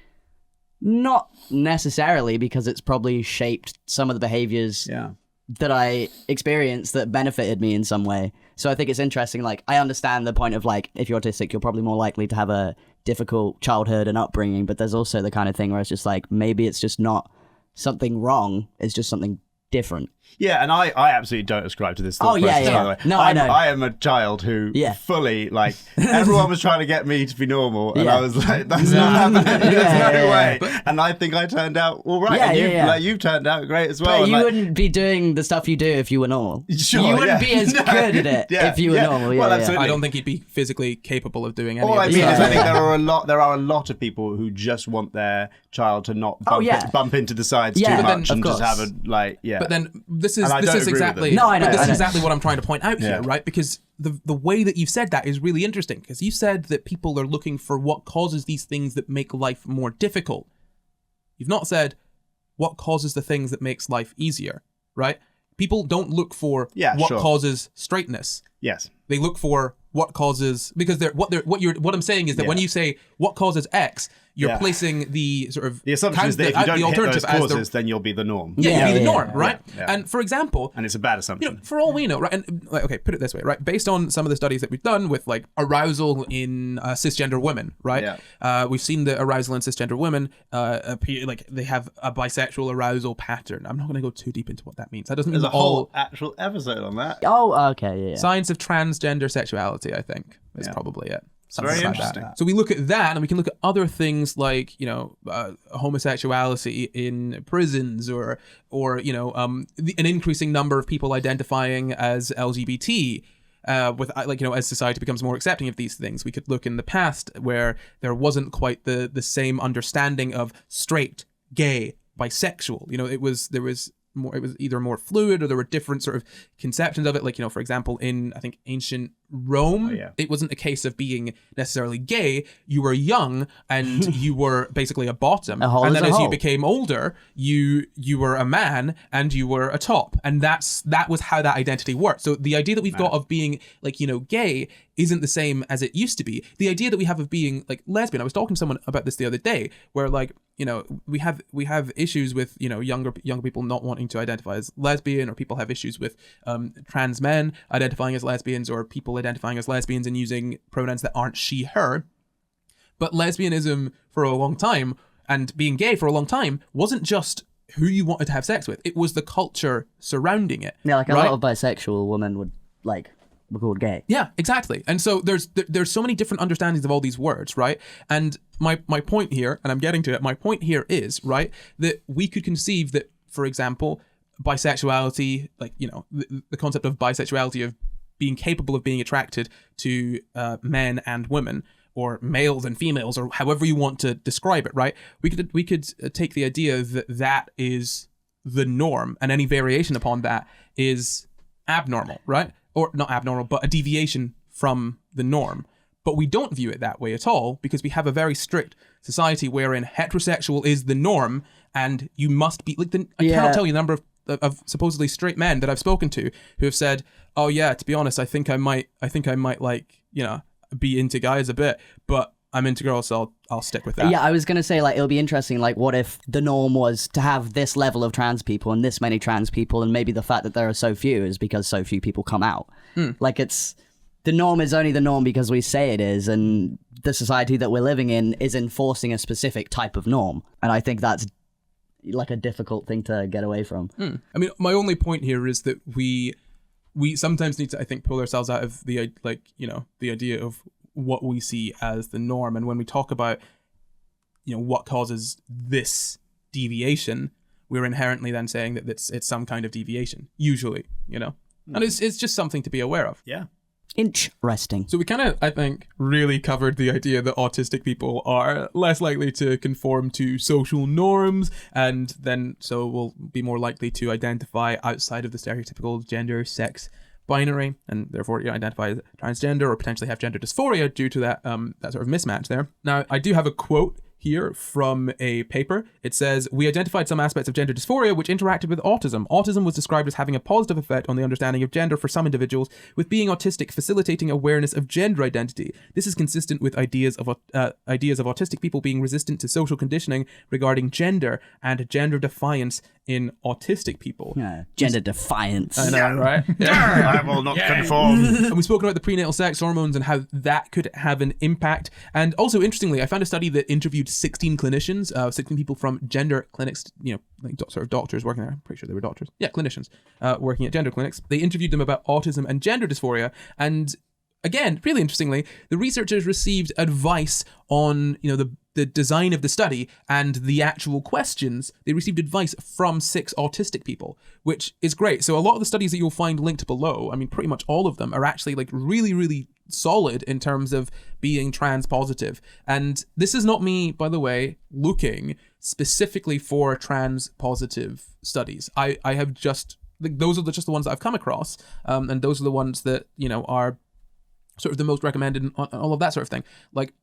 S2: not necessarily, because it's probably shaped some of the behaviors
S4: Yeah.
S2: that I experienced that benefited me in some way. So I think it's interesting. Like, I understand the point of like, if you're autistic, you're probably more likely to have a difficult childhood and upbringing. But there's also the kind of thing where it's just like, maybe it's just not something wrong. It's just something different.
S4: Yeah, and I absolutely don't ascribe to this thought
S2: Oh, yeah,
S4: process,
S2: yeah.
S4: by the way.
S2: No, I know.
S4: I am a child who
S2: Yeah.
S4: fully, like, everyone was trying to get me to be normal, and
S2: Yeah.
S4: I was like, that's not happening. There's
S2: Yeah,
S4: no
S2: yeah,
S4: way.
S2: yeah.
S4: And I think I turned out all right.
S2: Yeah,
S4: and
S2: yeah, yeah.
S4: you've turned out great as well.
S2: But
S4: and,
S2: you
S4: like,
S2: wouldn't be doing the stuff you do if you were normal.
S4: Sure,
S2: you wouldn't
S4: yeah.
S2: be as
S4: No,
S2: good at it
S4: yeah,
S2: if you were
S4: yeah.
S2: normal. Yeah,
S4: Well,
S2: yeah.
S4: absolutely.
S1: I don't think he'd be physically capable of doing any
S4: All
S1: of
S4: I
S1: this.
S4: mean is,
S2: Yeah.
S4: I think there are a lot of people who just want their child to not bump into the sides
S2: Yeah,
S4: too
S2: but then,
S4: much
S2: of
S4: and just
S2: course.
S4: have a
S1: But then this is
S4: And I
S1: this
S4: don't
S1: is
S4: agree with
S1: exactly
S4: them.
S2: No, I know,
S1: this
S2: I
S1: is
S2: know.
S1: exactly what I'm trying to point out here,
S4: Yeah.
S1: right? Because the way that you've said that is really interesting, because you said that people are looking for what causes these things that make life more difficult. You've not said what causes the things that makes life easier, right? People don't look for what
S4: sure.
S1: causes straightness.
S4: Yes.
S1: They look for what causes, because what I'm saying is that when
S4: Yeah.
S1: you say what causes X, you're
S4: Yeah.
S1: placing the sort of
S4: The assumption is that if you don't
S1: the
S4: hit
S1: alternative
S4: those
S1: as
S4: causes,
S1: the
S4: then you'll be the norm.
S1: you'll be the
S2: yeah,
S1: norm,
S2: yeah.
S1: right?
S4: Yeah.
S1: And for example,
S4: And it's a bad assumption.
S1: for all we know, right? And like, okay, put it this way, right? Based on some of the studies that we've done with like arousal in cisgender women, right? We've seen the arousal in cisgender women appear like they have a bisexual arousal pattern. I'm not going to go too deep into what that means. That doesn't mean
S4: There's a
S1: all
S4: whole actual episode on that.
S2: Oh, okay, yeah.
S1: science of transgender sexuality. I think is
S4: Yeah.
S1: probably it. Something
S4: very
S1: like
S4: interesting.
S1: that. So we look at that, and we can look at other things like, you know, homosexuality in prisons, or you know, an increasing number of people identifying as LGBT. With, like, you know, as society becomes more accepting of these things, we could look in the past where there wasn't quite the same understanding of straight, gay, bisexual. You know, there was either more fluid, or there were different sort of conceptions of it. Like, you know, for example, in, I think, ancient Rome, it wasn't a case of being necessarily gay. You were young and you were basically a bottom. And then as you became older, you were a man and you were a top. And that was how that identity worked. So the idea that we've got of being, like, you know, gay isn't the same as it used to be. The idea that we have of being, like, lesbian, I was talking to someone about this the other day, where, like, you know, we have issues with, you know, younger people not wanting to identify as lesbian, or people have issues with trans men identifying as lesbians, or people identifying as lesbians and using pronouns that aren't she, her. But lesbianism for a long time, and being gay for a long time, wasn't just who you wanted to have sex with. It was the culture surrounding it.
S2: Yeah, like a lot of bisexual women would, like, were called gay.
S1: Yeah, exactly. And so there's so many different understandings of all these words, right? And my point here, and I'm getting to it, my point here is, right, that we could conceive that, for example, bisexuality, like, you know, the concept of bisexuality, of being capable of being attracted to men and women, or males and females, or however you want to describe it, right? We could take the idea that that is the norm, and any variation upon that is abnormal, right? Or not abnormal, but a deviation from the norm. But we don't view it that way at all, because we have a very strict society wherein heterosexual is the norm, and you must be, like, I cannot tell you the number of supposedly straight men that I've spoken to who have said, oh yeah, to be honest, I think I might like, you know, be into guys a bit, but I'm into girls, so I'll stick with that.
S2: Yeah, I was going to say, like, it'll be interesting, like, what if the norm was to have this level of trans people and this many trans people, and maybe the fact that there are so few is because so few people come out. Like, the norm is only the norm because we say it is, and the society that we're living in is enforcing a specific type of norm. And I think that's, like, a difficult thing to get away from.
S1: I mean, my only point here is that we sometimes need to, I think, pull ourselves out of the, like, you know, the idea of what we see as the norm. And when we talk about, you know, what causes this deviation, we're inherently then saying that it's some kind of deviation, usually, you know? And it's just something to be aware of.
S4: Yeah.
S2: Interesting.
S1: So we kind of, I think, really covered the idea that autistic people are less likely to conform to social norms, and then so will be more likely to identify outside of the stereotypical gender, sex binary, and therefore, you know, identify as transgender, or potentially have gender dysphoria due to that that sort of mismatch there. Now, I do have a quote here from a paper. It says, we identified some aspects of gender dysphoria which interacted with autism. Autism was described as having a positive effect on the understanding of gender for some individuals, with being autistic facilitating awareness of gender identity. This is consistent with ideas of autistic people being resistant to social conditioning regarding gender, and gender defiance in autistic people.
S2: Yeah, gender defiance.
S1: I know, right?
S4: I will not conform.
S1: And we've spoken about the prenatal sex hormones and how that could have an impact. And also, interestingly, I found a study that interviewed 16 clinicians, 16 people from gender clinics, you know, like sort of doctors working there. I'm pretty sure they were doctors. Yeah, clinicians working at gender clinics. They interviewed them about autism and gender dysphoria. And again, really interestingly, the researchers received advice on, you know, the design of the study and the actual questions. They received advice from 6 autistic people, which is great. So a lot of the studies that you'll find linked below, I mean, pretty much all of them are actually, like, really, really solid in terms of being trans positive. And this is not me, by the way, looking specifically for trans positive studies. I have just, like, those are just the ones that I've come across, and those are the ones that, you know, are sort of the most recommended and all of that sort of thing. Like,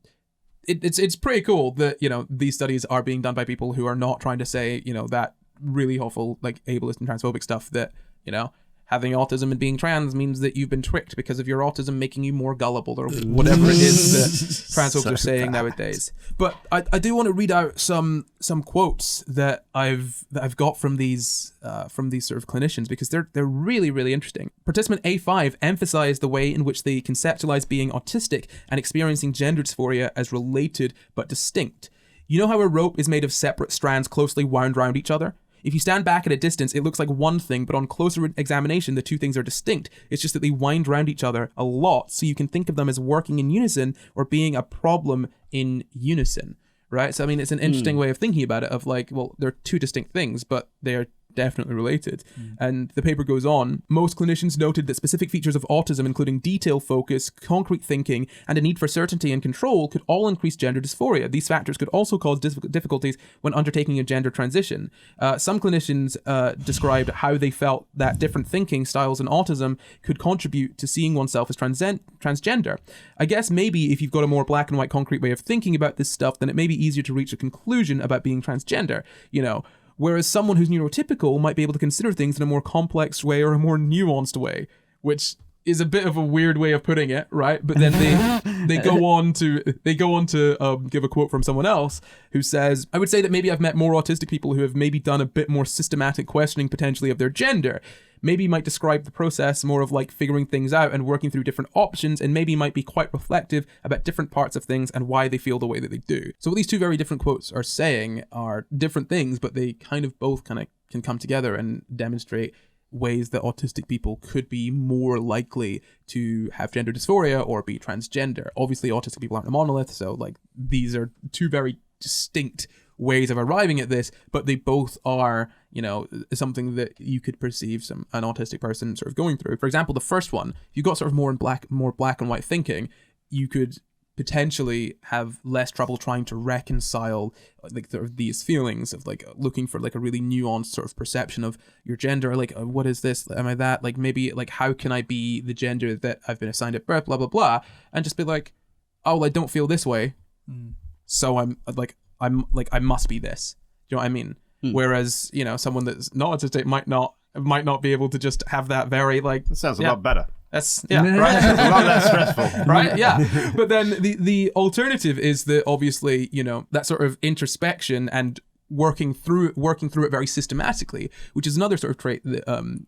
S1: it's pretty cool that, you know, these studies are being done by people who are not trying to say, you know, that really awful, like, ableist and transphobic stuff that, you know, having autism and being trans means that you've been tricked because of your autism making you more gullible, or whatever it is that trans folks are saying nowadays. But I do want to read out some quotes that I've got from these sort of clinicians, because they're really, really interesting. Participant A5 emphasized the way in which they conceptualize being autistic and experiencing gender dysphoria as related but distinct. You know how a rope is made of separate strands closely wound around each other? If you stand back at a distance, it looks like one thing, but on closer examination, the two things are distinct. It's just that they wind around each other a lot, so you can think of them as working in unison or being a problem in unison, right? So, I mean, it's an interesting way of thinking about it, of like, well, they're two distinct things, but they're definitely related. And the paper goes on. Most clinicians noted that specific features of autism, including detail focus, concrete thinking, and a need for certainty and control, could all increase gender dysphoria. These factors could also cause difficulties when undertaking a gender transition. Some clinicians described how they felt that different thinking styles in autism could contribute to seeing oneself as transgender. I guess maybe if you've got a more black and white concrete way of thinking about this stuff, then it may be easier to reach a conclusion about being transgender, you know. Whereas someone who's neurotypical might be able to consider things in a more complex way or a more nuanced way, which is a bit of a weird way of putting it, right? But then they go on to give a quote from someone else who says, I would say that maybe I've met more autistic people who have maybe done a bit more systematic questioning potentially of their gender. Maybe might describe the process more of like figuring things out and working through different options, and maybe might be quite reflective about different parts of things and why they feel the way that they do. So what these two very different quotes are saying are different things, but they kind of both can come together and demonstrate ways that autistic people could be more likely to have gender dysphoria or be transgender. Obviously, autistic people aren't a monolith, so like these are two very distinct ways of arriving at this, but they both are, you know, something that you could perceive an autistic person sort of going through. For example, the first one, if you got sort of more black and white thinking, you could potentially have less trouble trying to reconcile like these feelings of like looking for like a really nuanced sort of perception of your gender, like what is this, am I that, like maybe like how can I be the gender that I've been assigned at birth, blah blah blah, and just be like, oh well, I don't feel this way, so I must be this. Do you know what I mean? Whereas, you know, someone that's not autistic might not be able to just have that very like.
S4: That sounds a lot better.
S1: That's right.
S4: It's a lot less stressful.
S1: Right? Yeah. But then the alternative is that obviously, you know, that sort of introspection and working through it very systematically, which is another sort of trait that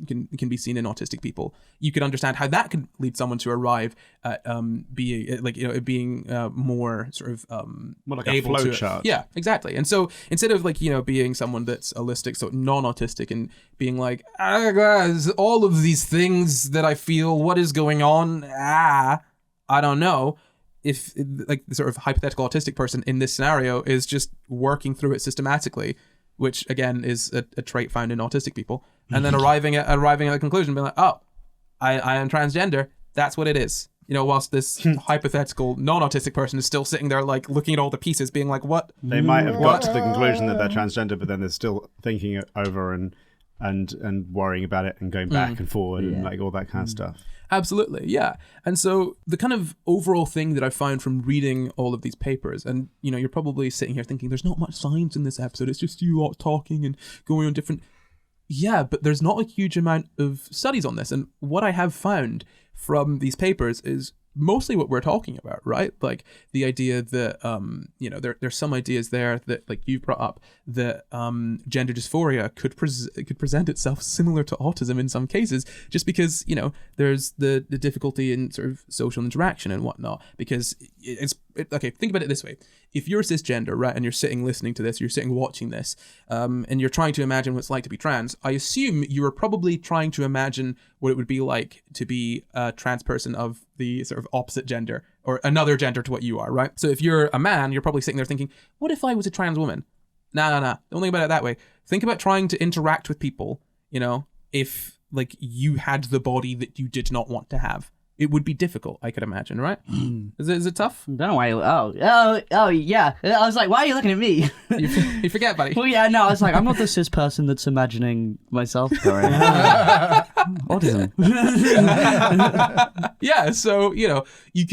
S1: can be seen in autistic people. You can understand how that could lead someone to arrive at being more sort of
S4: more like
S1: able
S4: a flow
S1: to,
S4: chart.
S1: Yeah, exactly. And so instead of like, you know, being someone that's holistic, so non-autistic, and being like, guys, all of these things that I feel, what is going on? I don't know. If like the sort of hypothetical autistic person in this scenario is just working through it systematically, which again is a trait found in autistic people, and then arriving at a conclusion, being like, oh, I am transgender. That's what it is. You know, whilst this hypothetical non-autistic person is still sitting there like looking at all the pieces, being like, what?
S4: They might have got to the conclusion that they're transgender, but then they're still thinking it over and worrying about it and going back and forward and like all that kind of stuff.
S1: Absolutely, yeah. And so the kind of overall thing that I found from reading all of these papers, and you know, you're probably sitting here thinking there's not much science in this episode, it's just you all talking and going on different. Yeah, but there's not a huge amount of studies on this. And what I have found from these papers is mostly what we're talking about, right? Like the idea that, you know, there's some ideas there that, like you brought up, that gender dysphoria could present itself similar to autism in some cases, just because, you know, there's the difficulty in sort of social interaction and whatnot. Because okay, think about it this way. If you're cisgender, right, and you're sitting listening to this, you're sitting watching this, and you're trying to imagine what it's like to be trans, I assume you are probably trying to imagine what it would be like to be a trans person of the sort of opposite gender or another gender to what you are, right? So if you're a man, you're probably sitting there thinking, what if I was a trans woman? Nah. Don't think about it that way. Think about trying to interact with people, you know, if like you had the body that you did not want to have. It would be difficult, I could imagine, right? Is it tough?
S2: Don't know why. Oh, yeah. I was like, why are you looking at me?
S1: You forget, buddy.
S2: Well, yeah, no. I was like, I'm not the cis person that's imagining myself. Autism.
S1: Yeah, so you know, you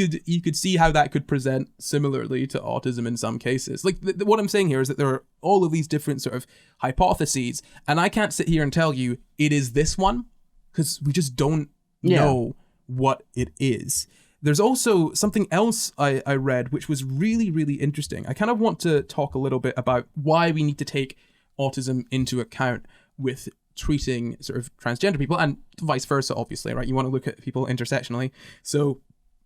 S1: could see how that could present similarly to autism in some cases. Like what I'm saying here is that there are all of these different sort of hypotheses, and I can't sit here and tell you it is this one because we just don't know what it is. There's also something else I read which was really, really interesting. I kind of want to talk a little bit about why we need to take autism into account with treating sort of transgender people, and vice versa, obviously, right? You want to look at people intersectionally. So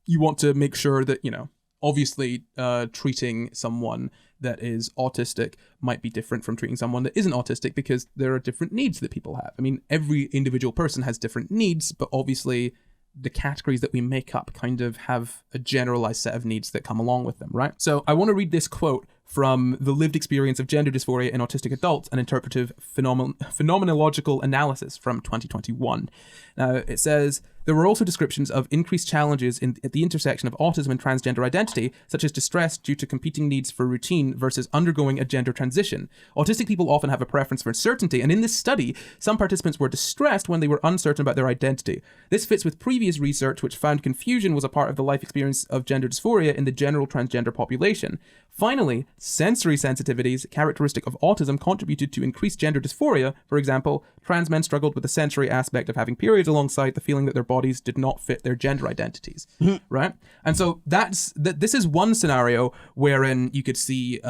S1: you want to make sure that, you know, obviously treating someone that is autistic might be different from treating someone that isn't autistic, because there are different needs that people have. I mean, every individual person has different needs, but obviously the categories that we make up kind of have a generalized set of needs that come along with them, right? So I want to read this quote from The Lived Experience of Gender Dysphoria in Autistic Adults, an Interpretive Phenomenological Analysis from 2021. Now, it says, there were also descriptions of increased challenges at the intersection of autism and transgender identity, such as distress due to competing needs for routine versus undergoing a gender transition. Autistic people often have a preference for certainty, and in this study, some participants were distressed when they were uncertain about their identity. This fits with previous research which found confusion was a part of the life experience of gender dysphoria in the general transgender population. Finally, sensory sensitivities, characteristic of autism, contributed to increased gender dysphoria. For example, trans men struggled with the sensory aspect of having periods alongside the feeling that their bodies did not fit their gender identities, right? And so this is one scenario wherein you could see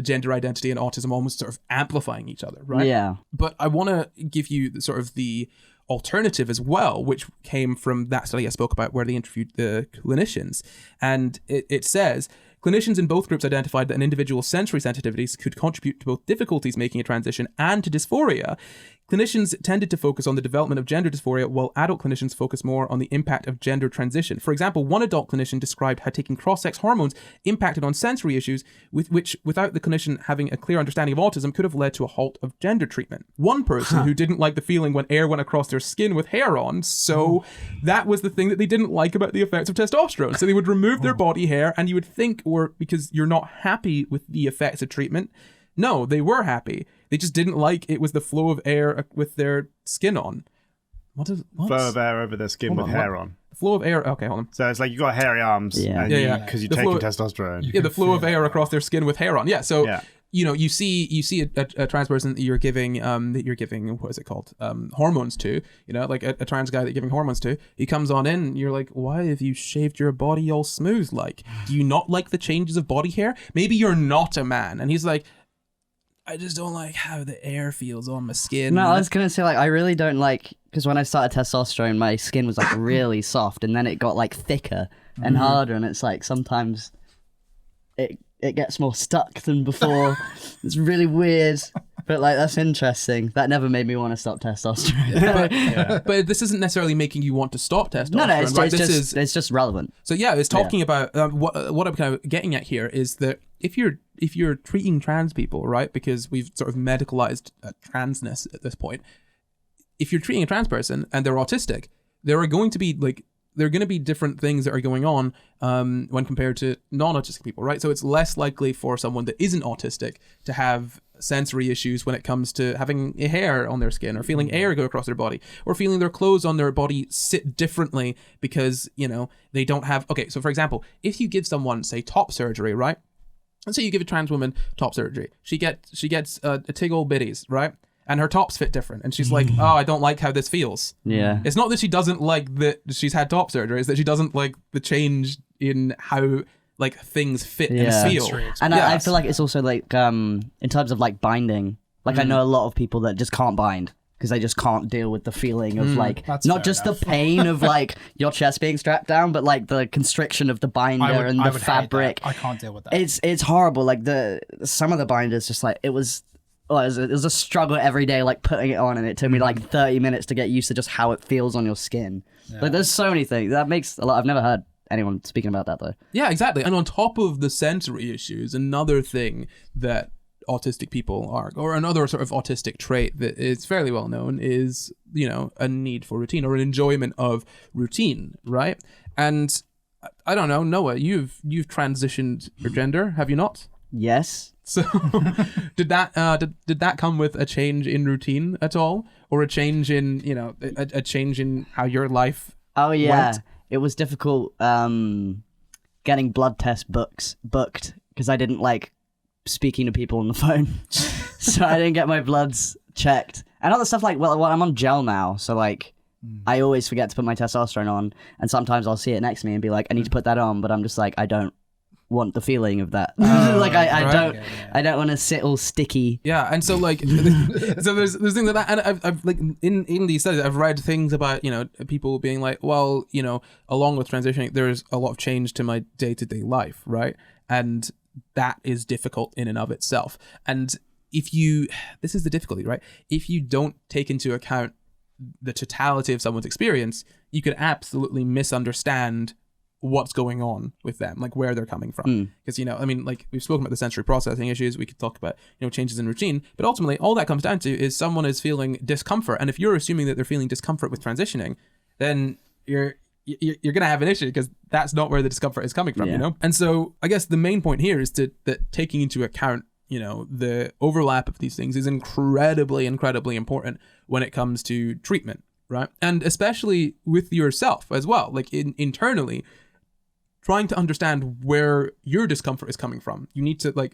S1: gender identity and autism almost sort of amplifying each other, right?
S2: Yeah.
S1: But I want to give you sort of the alternative as well, which came from that study I spoke about where they interviewed the clinicians. And it says, clinicians in both groups identified that an individual's sensory sensitivities could contribute to both difficulties making a transition and to dysphoria. Clinicians tended to focus on the development of gender dysphoria, while adult clinicians focus more on the impact of gender transition. For example, one adult clinician described how taking cross-sex hormones impacted on sensory issues, which, without the clinician having a clear understanding of autism, could have led to a halt of gender treatment. One person who didn't like the feeling when air went across their skin with hair on, so that was the thing that they didn't like about the effects of testosterone. So they would remove their body hair, and you would think, or because you're not happy with the effects of treatment, no, they were happy. They just didn't like it was the flow of air with their skin on. What?
S4: Flow of air over their skin with hair on.
S1: The flow of air. Okay, hold on.
S4: So it's like you got hairy arms.
S2: Yeah.
S4: Because you're
S1: The
S4: taking
S1: flow-
S4: testosterone.
S1: Yeah, the flow of air across their skin with hair on. Yeah. So
S4: Yeah.
S1: you know, you see a trans person that you're giving what is it called, hormones to. You know, like a trans guy that you're giving hormones to. He comes on in, and you're like, why have you shaved your body all smooth? Like, do you not like the changes of body hair? Maybe you're not a man. And he's like, I just don't like how the air feels on my skin.
S2: No, I was gonna say, like, I really don't like, because when I started testosterone, my skin was like really soft, and then it got like thicker and harder, and it's like sometimes it gets more stuck than before. It's really weird, but like that's interesting. That never made me want to stop testosterone.
S1: But this isn't necessarily making you want to stop testosterone.
S2: No, it's,
S1: right?
S2: it's just relevant.
S1: So yeah, it's talking about what I'm kind of getting at here is that if you're treating trans people, right, because we've sort of medicalized transness at this point, if you're treating a trans person and they're autistic, there are going to be different things that are going on when compared to non-autistic people, right? So it's less likely for someone that isn't autistic to have sensory issues when it comes to having a hair on their skin or feeling air go across their body or feeling their clothes on their body sit differently because, you know, they don't have... Okay, so for example, if you give someone, say, top surgery, right? Let's say you give a trans woman top surgery. She gets a tig old bitties, right? And her tops fit different. And she's like, oh, I don't like how this feels.
S2: Yeah.
S1: It's not that she doesn't like that she's had top surgery. It's that she doesn't like the change in how like things fit and feel.
S2: And I feel like it's also like in terms of like binding. Like I know a lot of people that just can't bind because they just can't deal with the feeling of like
S6: That's
S2: not
S6: fair
S2: just
S6: enough.
S2: the pain of like your chest being strapped down, but like the constriction of the binder and the
S6: would hate
S2: fabric.
S6: that. I can't deal with that.
S2: It's horrible. Like some of the binders just like it was a struggle every day, like putting it on, and it took me like 30 minutes to get used to just how it feels on your skin. Like there's so many things that makes a lot. I've never heard anyone speaking about that though.
S1: Yeah, exactly. And on top of the sensory issues, another thing that autistic people are, or another sort of autistic trait that is fairly well known is, you know, a need for routine or an enjoyment of routine, right? And I don't know, Noah, you've transitioned your gender, have you not?
S2: Yes.
S1: So did that come with a change in routine at all, or a change in, you know, a change in how your life
S2: Oh yeah.
S1: went?
S2: It was difficult getting blood test booked because I didn't like speaking to people on the phone. So I didn't get my bloods checked. And other stuff like, well, I'm on gel now, so like I always forget to put my testosterone on, and sometimes I'll see it next to me and be like, I need to put that on, but I'm just like, I don't want the feeling of that. Like I don't want to sit all sticky.
S1: Yeah, and so like, so there's things like that, and I've like in these studies I've read things about, you know, people being like, well, you know, along with transitioning, there's a lot of change to my day-to-day life, right? And that is difficult in and of itself. And this is the difficulty, right? If you don't take into account the totality of someone's experience, you could absolutely misunderstand what's going on with them, like where they're coming from. Because, like we've spoken about the sensory processing issues, we could talk about, changes in routine, but ultimately all that comes down to is someone is feeling discomfort. And if you're assuming that they're feeling discomfort with transitioning, then you're going to have an issue, because that's not where the discomfort is coming from, And so I guess the main point here is that taking into account, the overlap of these things is incredibly, incredibly important when it comes to treatment, right? And especially with yourself as well, like internally, trying to understand where your discomfort is coming from. You need to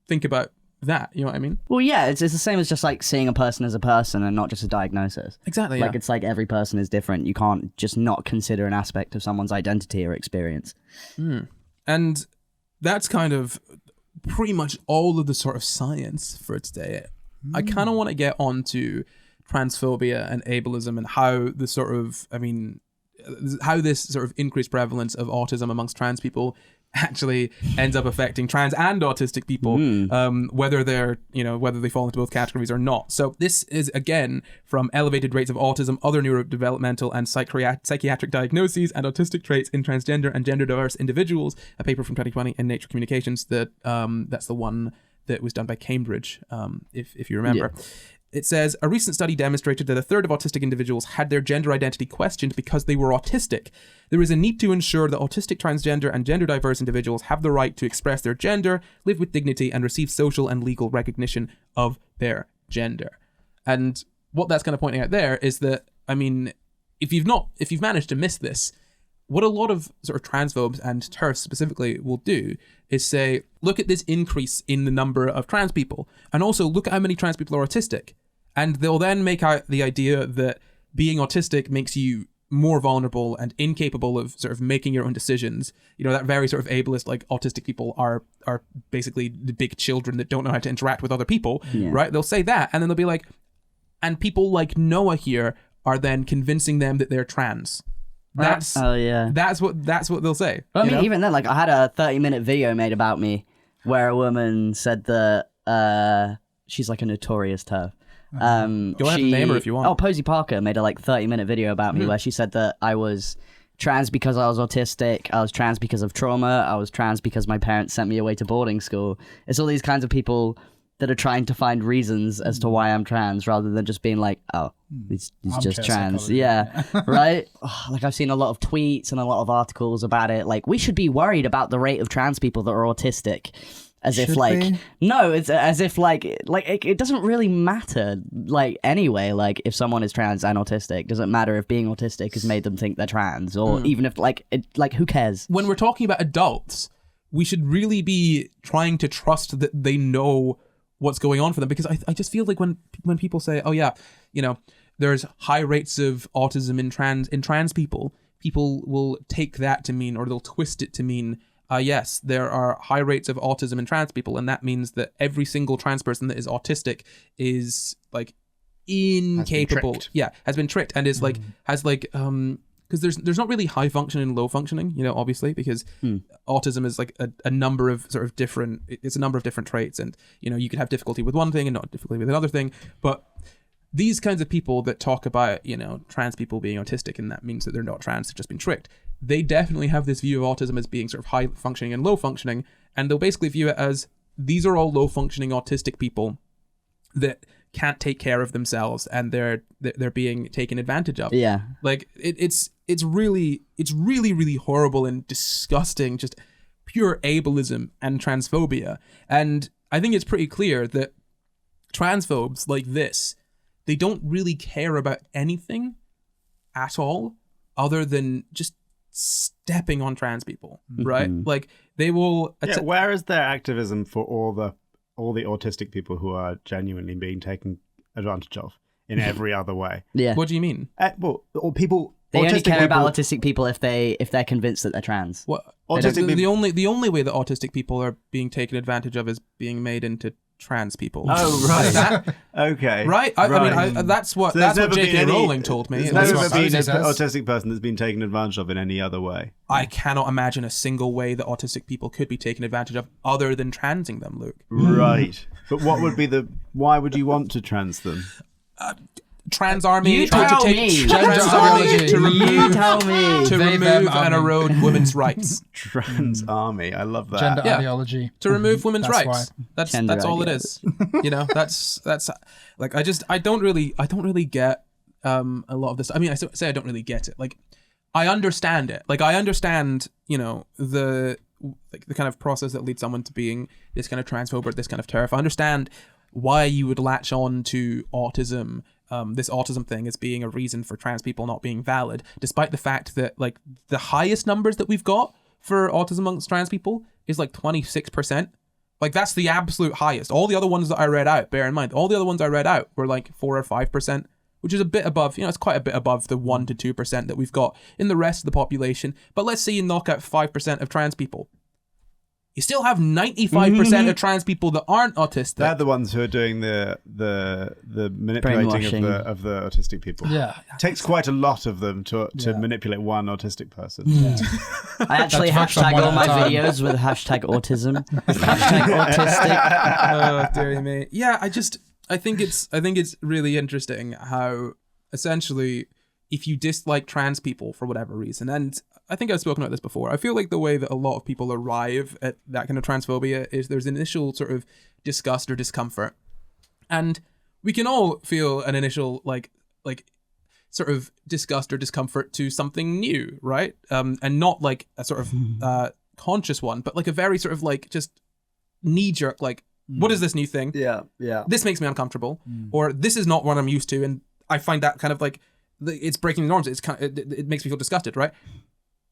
S1: think about that, you know what I mean?
S2: Well, yeah, it's the same as just seeing a person as a person and not just a diagnosis.
S1: Exactly.
S2: It's every person is different. You can't just not consider an aspect of someone's identity or experience.
S1: And that's kind of pretty much all of the sort of science for today. I kind of want to get on to transphobia and ableism and how the sort of, how this sort of increased prevalence of autism amongst trans people actually ends up affecting trans and autistic people, whether they fall into both categories or not. So this is, again, from Elevated Rates of Autism, Other Neurodevelopmental and Psychiatric Diagnoses and Autistic Traits in Transgender and Gender Diverse Individuals, a paper from 2020 in Nature Communications. That's the one that was done by Cambridge, if you remember. Yeah. It says, a recent study demonstrated that a third of autistic individuals had their gender identity questioned because they were autistic. There is a need to ensure that autistic, transgender, and gender diverse individuals have the right to express their gender, live with dignity, and receive social and legal recognition of their gender. And what that's kind of pointing out there is that, if you've managed to miss this, what a lot of sort of transphobes and TERFs specifically will do is say, look at this increase in the number of trans people, and also look at how many trans people are autistic. And they'll then make out the idea that being autistic makes you more vulnerable and incapable of sort of making your own decisions. That very sort of ableist, autistic people are basically the big children that don't know how to interact with other people, right? They'll say that, and then they'll be like, and people like Noah here are then convincing them that they're trans. That's what they'll say.
S2: Well, even then, I had a 30-minute video made about me where a woman said that she's a notorious TERF.
S1: Go ahead and name her if you want.
S2: Oh, Posey Parker made a 30-minute video about me where she said that I was trans because I was autistic, I was trans because of trauma, I was trans because my parents sent me away to boarding school. It's all these kinds of people that are trying to find reasons as to why I'm trans, rather than just being he's just trans. Yeah, right? I've seen a lot of tweets and a lot of articles about it. We should be worried about the rate of trans people that are autistic. As if no, it's as if it doesn't really matter anyway, if someone is trans and autistic, it doesn't matter if being autistic has made them think they're trans, or even if who cares?
S1: When we're talking about adults, we should really be trying to trust that they know what's going on for them, because I just feel like when people say, oh yeah, there's high rates of autism in trans people will take that to mean, or they'll twist it to mean, yes, there are high rates of autism in trans people, and that means that every single trans person that is autistic is incapable. Has been tricked and is because there's not really high functioning and low functioning, obviously, because autism is a number of sort of different, it's a number of different traits, and you could have difficulty with one thing and not difficulty with another thing. But these kinds of people that talk about trans people being autistic, and that means that they're not trans, they've just been tricked, they definitely have this view of autism as being sort of high functioning and low functioning, and they'll basically view it as these are all low functioning autistic people that can't take care of themselves, and they're being taken advantage of.
S2: Yeah,
S1: it's really horrible and disgusting, just pure ableism and transphobia. And I think it's pretty clear that transphobes like this, they don't really care about anything at all other than just stepping on trans people, right? They will
S4: where is their activism for all the autistic people who are genuinely being taken advantage of in every other way?
S2: Yeah.
S1: What do you mean?
S4: Or people.
S2: They only care about autistic people if they're convinced that they're trans.
S1: What? The only way that autistic people are being taken advantage of is being made into trans people.
S4: Oh, right.
S1: That,
S4: Okay.
S1: right? I mean, that's what
S4: So there's
S1: that's what
S4: never
S1: J.K.
S4: been any-
S1: Rowling told me.
S4: There's
S1: That's
S4: never
S1: what-
S4: been an
S6: says.
S4: autistic person that's been taken advantage of in any other way.
S1: I cannot imagine a single way that autistic people could be taken advantage of other than transing them, Luke.
S4: Right. But what would be why would you want to trans them?
S1: Trans army
S2: You
S1: trying
S2: tell
S1: to take
S2: me.
S1: trans
S6: Gender
S1: army
S6: ideology.
S1: to
S2: You
S1: remove
S2: tell me.
S1: to
S6: They, them,
S1: remove and
S6: army.
S1: erode women's rights.
S4: Trans army. I love that.
S6: Gender
S1: Yeah.
S6: ideology.
S1: To remove women's
S6: That's
S1: rights. That's
S2: Gender
S1: all it is. You know, that's like I don't really get a lot of this. I mean, I say I don't really get it. Like I understand it. Like I understand, you know, the kind of process that leads someone to being this kind of transphobe or this kind of TERF. I understand why you would latch on to autism, this autism thing as being a reason for trans people not being valid, despite the fact that like the highest numbers that we've got for autism amongst trans people is like 26%. Like that's the absolute highest. All the other ones that I read out, bear in mind, all the other ones I read out were like 4 or 5%, which is a bit above, you know, it's quite a bit above the 1 to 2% that we've got in the rest of the population. But let's say you knock out 5% of trans people. You still have 95% of trans people that aren't autistic.
S4: They're the ones who are doing the manipulating
S2: Brainwashing.
S4: of the autistic people.
S6: Yeah.
S4: Takes quite a lot to manipulate one autistic person.
S2: I actually
S6: That's
S2: hashtag
S6: one
S2: all
S6: at a
S2: my
S6: time.
S2: videos with hashtag autism. Hashtag autistic.
S1: Oh, dear me. Yeah, I think it's really interesting how essentially if you dislike trans people for whatever reason, and I think I've spoken about this before, I feel like the way that a lot of people arrive at that kind of transphobia is there's initial sort of disgust or discomfort. And we can all feel an initial like sort of disgust or discomfort to something new, right? And not like a sort of conscious one, but like a very sort of like just knee-jerk, like, what is this new thing?
S2: Yeah.
S1: This makes me uncomfortable, or this is not what I'm used to, and I find that kind of like it's breaking the norms. It's kind of, it makes me feel disgusted, right?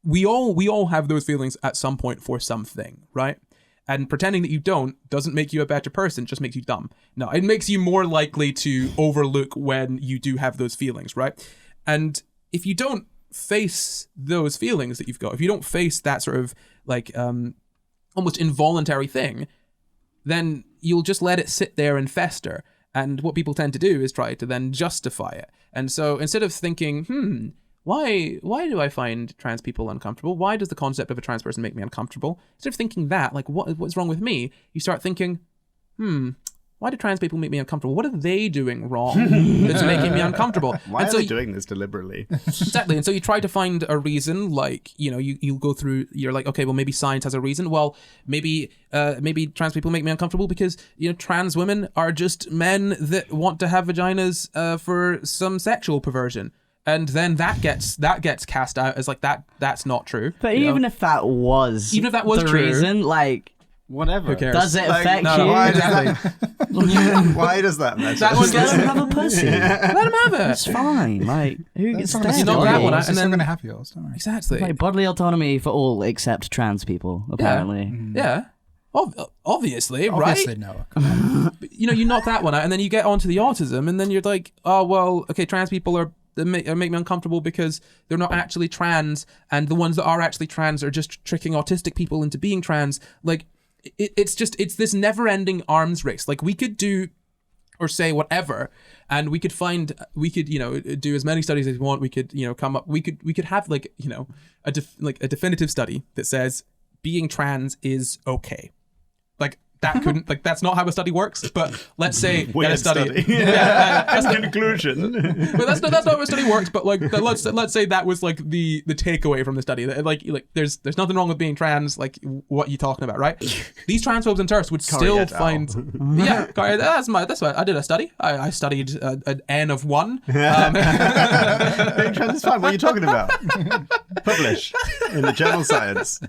S1: We all have those feelings at some point for something, right? And pretending that you don't doesn't make you a better person, just makes you dumb. No, it makes you more likely to overlook when you do have those feelings, right? And if you don't face those feelings that you've got, if you don't face that sort of like almost involuntary thing, then you'll just let it sit there and fester. And what people tend to do is try to then justify it. And so instead of thinking, why do I find trans people uncomfortable? Why does the concept of a trans person make me uncomfortable? Instead of thinking that, like, what's wrong with me? You start thinking, why do trans people make me uncomfortable? What are they doing wrong that's making me uncomfortable?
S4: Why
S1: And
S4: are
S1: so
S4: they doing this deliberately?
S1: Exactly. And so you try to find a reason, like, you know, you'll go through, you're like, okay, well, maybe science has a reason. Well, maybe trans people make me uncomfortable because, you know, trans women are just men that want to have vaginas for some sexual perversion. And then that gets cast out as like that's not true.
S2: But
S1: you know?
S2: even if that was the
S1: true,
S2: reason, like,
S4: Whatever.
S1: Who cares?
S2: does it
S4: Like,
S2: affect
S1: no,
S2: you?
S4: Why
S1: exactly.
S4: Why does that matter?
S1: That one
S2: Just let him have a pussy.
S1: Let them have it.
S2: It's fine. Like, who gets
S6: It's not gonna
S2: stared
S1: know
S6: steal
S1: that
S2: at?
S1: one,
S6: yours.
S1: and
S6: It's
S1: then-
S6: not going to have yours, don't worry.
S1: Exactly.
S2: Like bodily autonomy for all except trans people, apparently.
S1: Yeah. Obviously, right?
S6: Obviously, Noah. Come on.
S1: You know, you knock that one out, and then you get onto the autism, and then you're like, oh well, okay, trans people they make me uncomfortable because they're not actually trans, and the ones that are actually trans are just tricking autistic people into being trans. Like, it's this never-ending arms race. Like, we could do or say whatever, and we could you know, do as many studies as we want. We could, you know, come up. We could have like, you know, a definitive study that says being trans is okay. Like, that couldn't, like, that's not how a study works. But let's say that a
S4: Weird
S1: study.
S4: study.
S1: Yeah,
S4: In conclusion.
S1: but that's not how a study works. But like, let's say that was like the takeaway from the study. That like there's nothing wrong with being trans. Like, what are you talking about, right? These transphobes and TERFs would still
S4: et al.
S1: find. Yeah, that's what I did a study. I studied an N of 1.
S4: Being trans is fine. What are you talking about? Publish in the journal Science.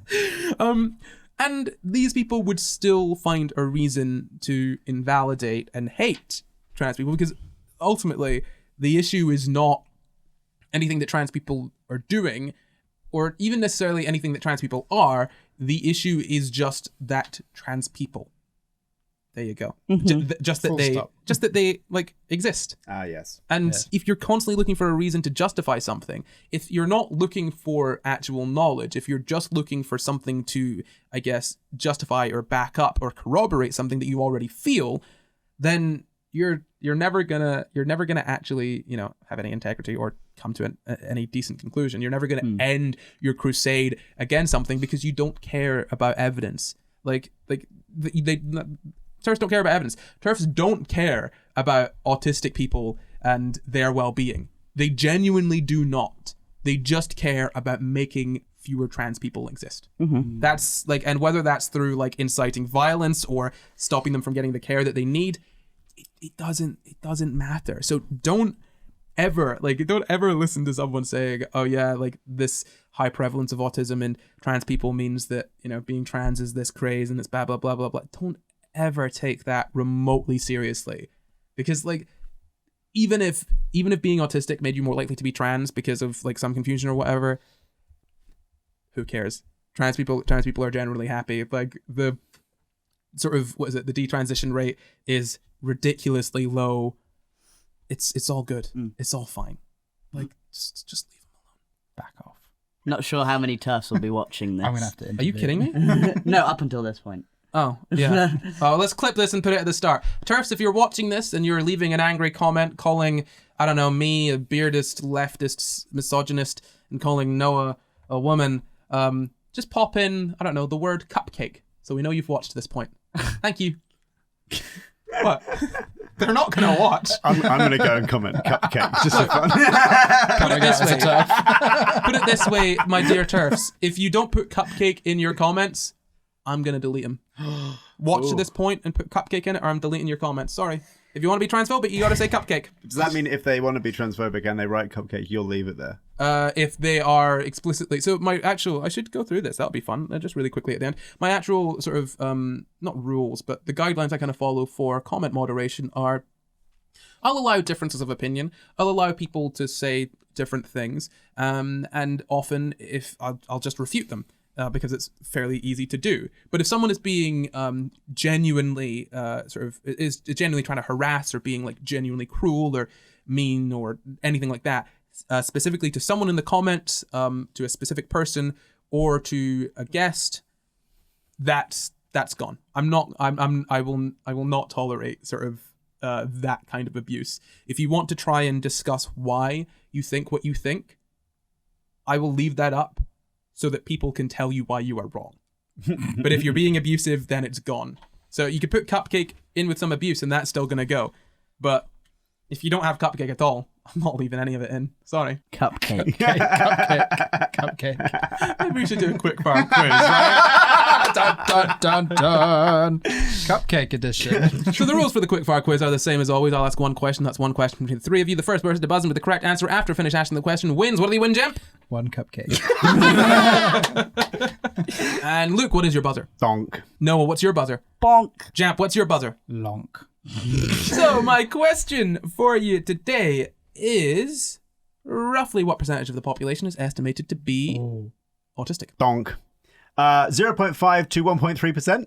S1: And these people would still find a reason to invalidate and hate trans people, because ultimately the issue is not anything that trans people are doing, or even necessarily anything that trans people are. The issue is just that trans people. There you go.
S2: Mm-hmm.
S1: Just that
S6: Full
S1: they
S6: stop.
S1: just that they like exist.
S4: Yes.
S1: And if you're constantly looking for a reason to justify something, if you're not looking for actual knowledge, if you're just looking for something to, I guess, justify or back up or corroborate something that you already feel, then you're never gonna actually, you know, have any integrity or come to any decent conclusion. You're never gonna end your crusade against something because you don't care about evidence. TERFs don't care about evidence. TERFs don't care about autistic people and their well-being. They genuinely do not. They just care about making fewer trans people exist. That's like, and whether that's through like inciting violence or stopping them from getting the care that they need, it doesn't matter. So don't ever listen to someone saying, oh yeah, like this high prevalence of autism in trans people means that, you know, being trans is this craze and it's blah blah blah blah blah. Don't ever take that remotely seriously, because like even if being autistic made you more likely to be trans because of like some confusion or whatever, who cares? Trans people are generally happy. Like the sort of the detransition rate is ridiculously low. It's all good. It's all fine. Like just leave them alone.
S6: Back off.
S2: Not sure how many TERFs will be watching this.
S6: I'm gonna have to.
S1: Are you kidding me?
S2: No, up until this point.
S1: Oh, yeah. Oh, let's clip this and put it at the start. TERFs, if you're watching this and you're leaving an angry comment calling, I don't know, me a beardist, leftist, misogynist, and calling Noah a woman, just pop in, I don't know, the word cupcake, so we know you've watched to this point. Thank you. What? They're not going to watch.
S4: I'm going to go and comment cupcake just for fun.
S1: Put it this way. Put it this way, my dear TERFs. If you don't put cupcake in your comments, I'm going to delete them. Watch to this point and put cupcake in it, or I'm deleting your comments. Sorry. If you want to be transphobic, you got to say cupcake.
S4: Does that mean if they want to be transphobic and they write cupcake, you'll leave it there?
S1: If they are explicitly... So I should go through this. That'll be fun. Just really quickly at the end. My actual sort of, not rules, but the guidelines I kind of follow for comment moderation are, I'll allow differences of opinion. I'll allow people to say different things. And often if I'll just refute them. Because it's fairly easy to do. But if someone is being genuinely is genuinely trying to harass or being like genuinely cruel or mean or anything like that, specifically to someone in the comments, to a specific person or to a guest, that's gone. I will not tolerate sort of that kind of abuse. If you want to try and discuss why you think what you think, I will leave that up, so that people can tell you why you are wrong. But if you're being abusive, then it's gone. So you could put cupcake in with some abuse and that's still going to go. But if you don't have cupcake at all, I'm not leaving any of it in. Sorry.
S2: Cupcake.
S6: Cupcake.
S1: Maybe we should do a quick fire quiz, right?
S6: Dun, dun, dun, dun. Cupcake edition.
S1: So the rules for the quick fire quiz are the same as always. I'll ask one question. That's one question between the three of you. The first person to buzz in with the correct answer after I finish asking the question wins. What do they win, Jemp?
S6: One cupcake.
S1: And Luke, what is your buzzer?
S4: Donk.
S1: Noah, what's your buzzer?
S2: Bonk.
S1: Jamp, what's your buzzer?
S6: Lonk.
S1: So my question for you today is roughly what percentage of the population is estimated to be autistic?
S4: Donk. 0.5 to 1.3%.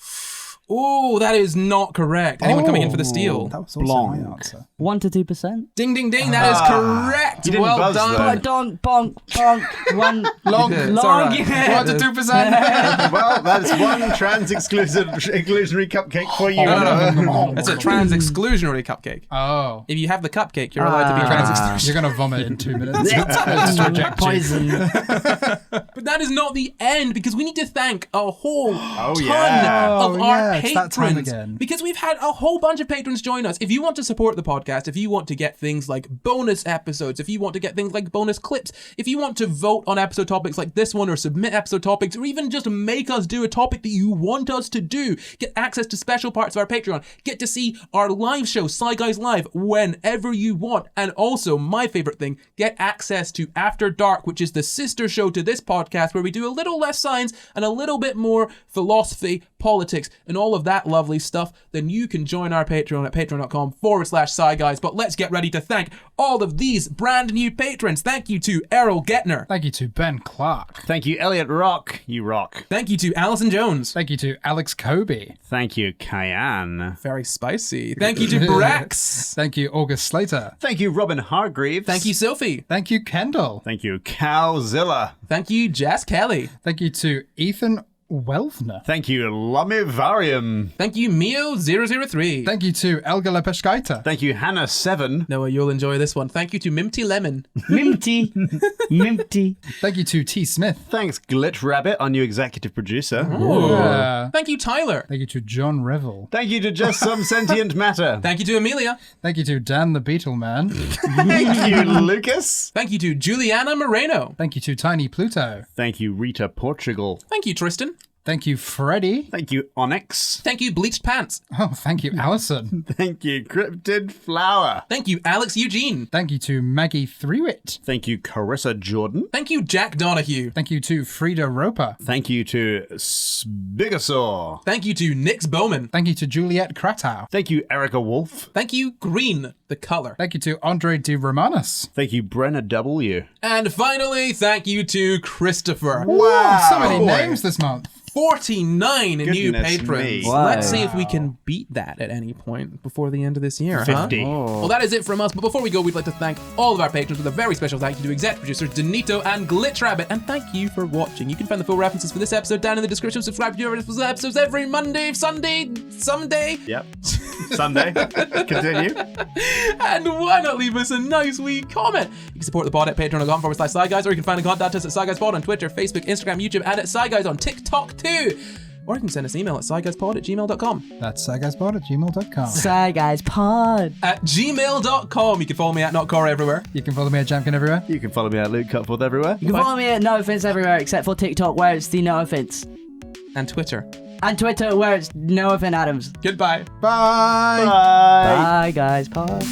S1: Oh, that is not correct. Anyone coming in for the steal?
S6: That was also
S4: Blonk.
S6: my answer.
S2: 1 to 2%.
S1: Ding, ding, ding. That is correct.
S4: You didn't
S1: Well
S4: buzz,
S1: done.
S4: though.
S2: But donk, bonk, bonk. One.
S6: Long.
S1: It's
S2: Long.
S1: all right.
S2: Yeah.
S6: 1 to 2%.
S4: Well, that's one trans-exclusionary cupcake for you.
S1: No. It's a trans-exclusionary cupcake.
S6: Oh.
S1: If you have the cupcake, you're allowed to be trans-exclusionary.
S6: You're going to vomit in 2 minutes. Just reject you.
S2: Poison.
S1: But that is not the end, because we need to thank a whole ton
S4: yeah.
S1: of
S6: Oh,
S1: our
S6: yeah, it's that time
S1: patrons.
S6: again.
S1: Because we've had a whole bunch of patrons join us. If you want to support the podcast, if you want to get things like bonus episodes, if you want to get things like bonus clips, if you want to vote on episode topics like this one or submit episode topics, or even just make us do a topic that you want us to do, get access to special parts of our Patreon, get to see our live show, Sci Guys Live, whenever you want. And also, my favorite thing, get access to After Dark, which is the sister show to this podcast, where we do a little less science and a little bit more philosophy, politics, and all of that lovely stuff, then you can join our Patreon at patreon.com/Sci Guys. But let's get ready to thank all of these brand new patrons. Thank you to Errol Gettner.
S6: Thank you to Ben Clark.
S4: Thank you, Elliot Rock. You rock.
S1: Thank you to Alison Jones.
S6: Thank you to Alex Kobe.
S4: Thank you, Cayenne.
S1: Very spicy. Thank you to Brax.
S6: Thank you, August Slater.
S4: Thank you, Robin Hargreaves.
S1: Thank you, Sophie.
S6: Thank you, Kendall.
S4: Thank you, Cowzilla.
S1: Thank you, Jess Kelly.
S6: Thank you to Ethan Welfner.
S4: Thank you, Lumivarium.
S1: Thank you, Mio003.
S6: Thank you to Elga Lepeshkaita.
S4: Thank you, Hannah7.
S1: Noah, you'll enjoy this one. Thank you to Mimty Lemon.
S2: Mimty. Mimty.
S6: Thank you to T. Smith.
S4: Thanks, Glitch Rabbit, our new executive producer.
S1: Thank you, Tyler.
S6: Thank you to John Revel.
S4: Thank you to Just Some Sentient Matter.
S1: Thank you to Amelia.
S6: Thank you to Dan the Beetle Man.
S4: Thank you, Lucas.
S1: Thank you to Juliana Moreno.
S6: Thank you to Tiny Pluto.
S4: Thank you, Rita Portugal.
S1: Thank you, Tristan.
S6: Thank you, Freddie.
S4: Thank you, Onyx.
S1: Thank you, Bleached Pants.
S6: Oh, thank you, Allison.
S4: Thank you, Cryptid Flower.
S1: Thank you, Alex Eugene.
S6: Thank you to Maggie Threewitt.
S4: Thank you, Carissa Jordan.
S1: Thank you, Jack Donahue.
S6: Thank you to Frida Roper.
S4: Thank you to Spigosaur.
S1: Thank you to Nix Bowman.
S6: Thank you to Juliet Kratow.
S4: Thank you, Erica Wolf.
S1: Thank you, Green, the color.
S6: Thank you to Andre de Romanis.
S4: Thank you, Brenna W.
S1: And finally, thank you to Christopher.
S6: Wow, so many names this month.
S1: 49 new
S4: Goodness
S1: patrons.
S4: me.
S2: Wow.
S1: Let's see if we can beat that at any point before the end of this year.
S4: 50.
S1: Huh? Well, that is it from us. But before we go, we'd like to thank all of our patrons with a very special thank you to exec producers Danito and Glitch Rabbit. And thank you for watching. You can find the full references for this episode down in the description. Subscribe to our episodes every Monday, Sunday, someday.
S4: Yep. Sunday. Continue.
S1: And why not leave us a nice wee comment? You can support the pod at patreon.com/Sci Guys, or you can find and contact us at Sci Guys Pod on Twitter, Facebook, Instagram, YouTube, and at Sci Guys on TikTok too. Or you can send us an email at sciguyspod@gmail.com.
S6: That's saguyspod@gmail.com.
S2: Sci Guys Pod.
S1: At gmail.com. You can follow me at NotCor everywhere.
S6: You can follow me at Jamkin everywhere.
S4: You can follow me at Luke Cutforth everywhere.
S2: You can follow me at NoahFinnce everywhere except for TikTok where it's the NoahFinnce.
S1: And Twitter.
S2: And Twitter where it's NoahFinnce Adams.
S1: Goodbye.
S6: Bye.
S4: Bye.
S2: Bye guys, pod.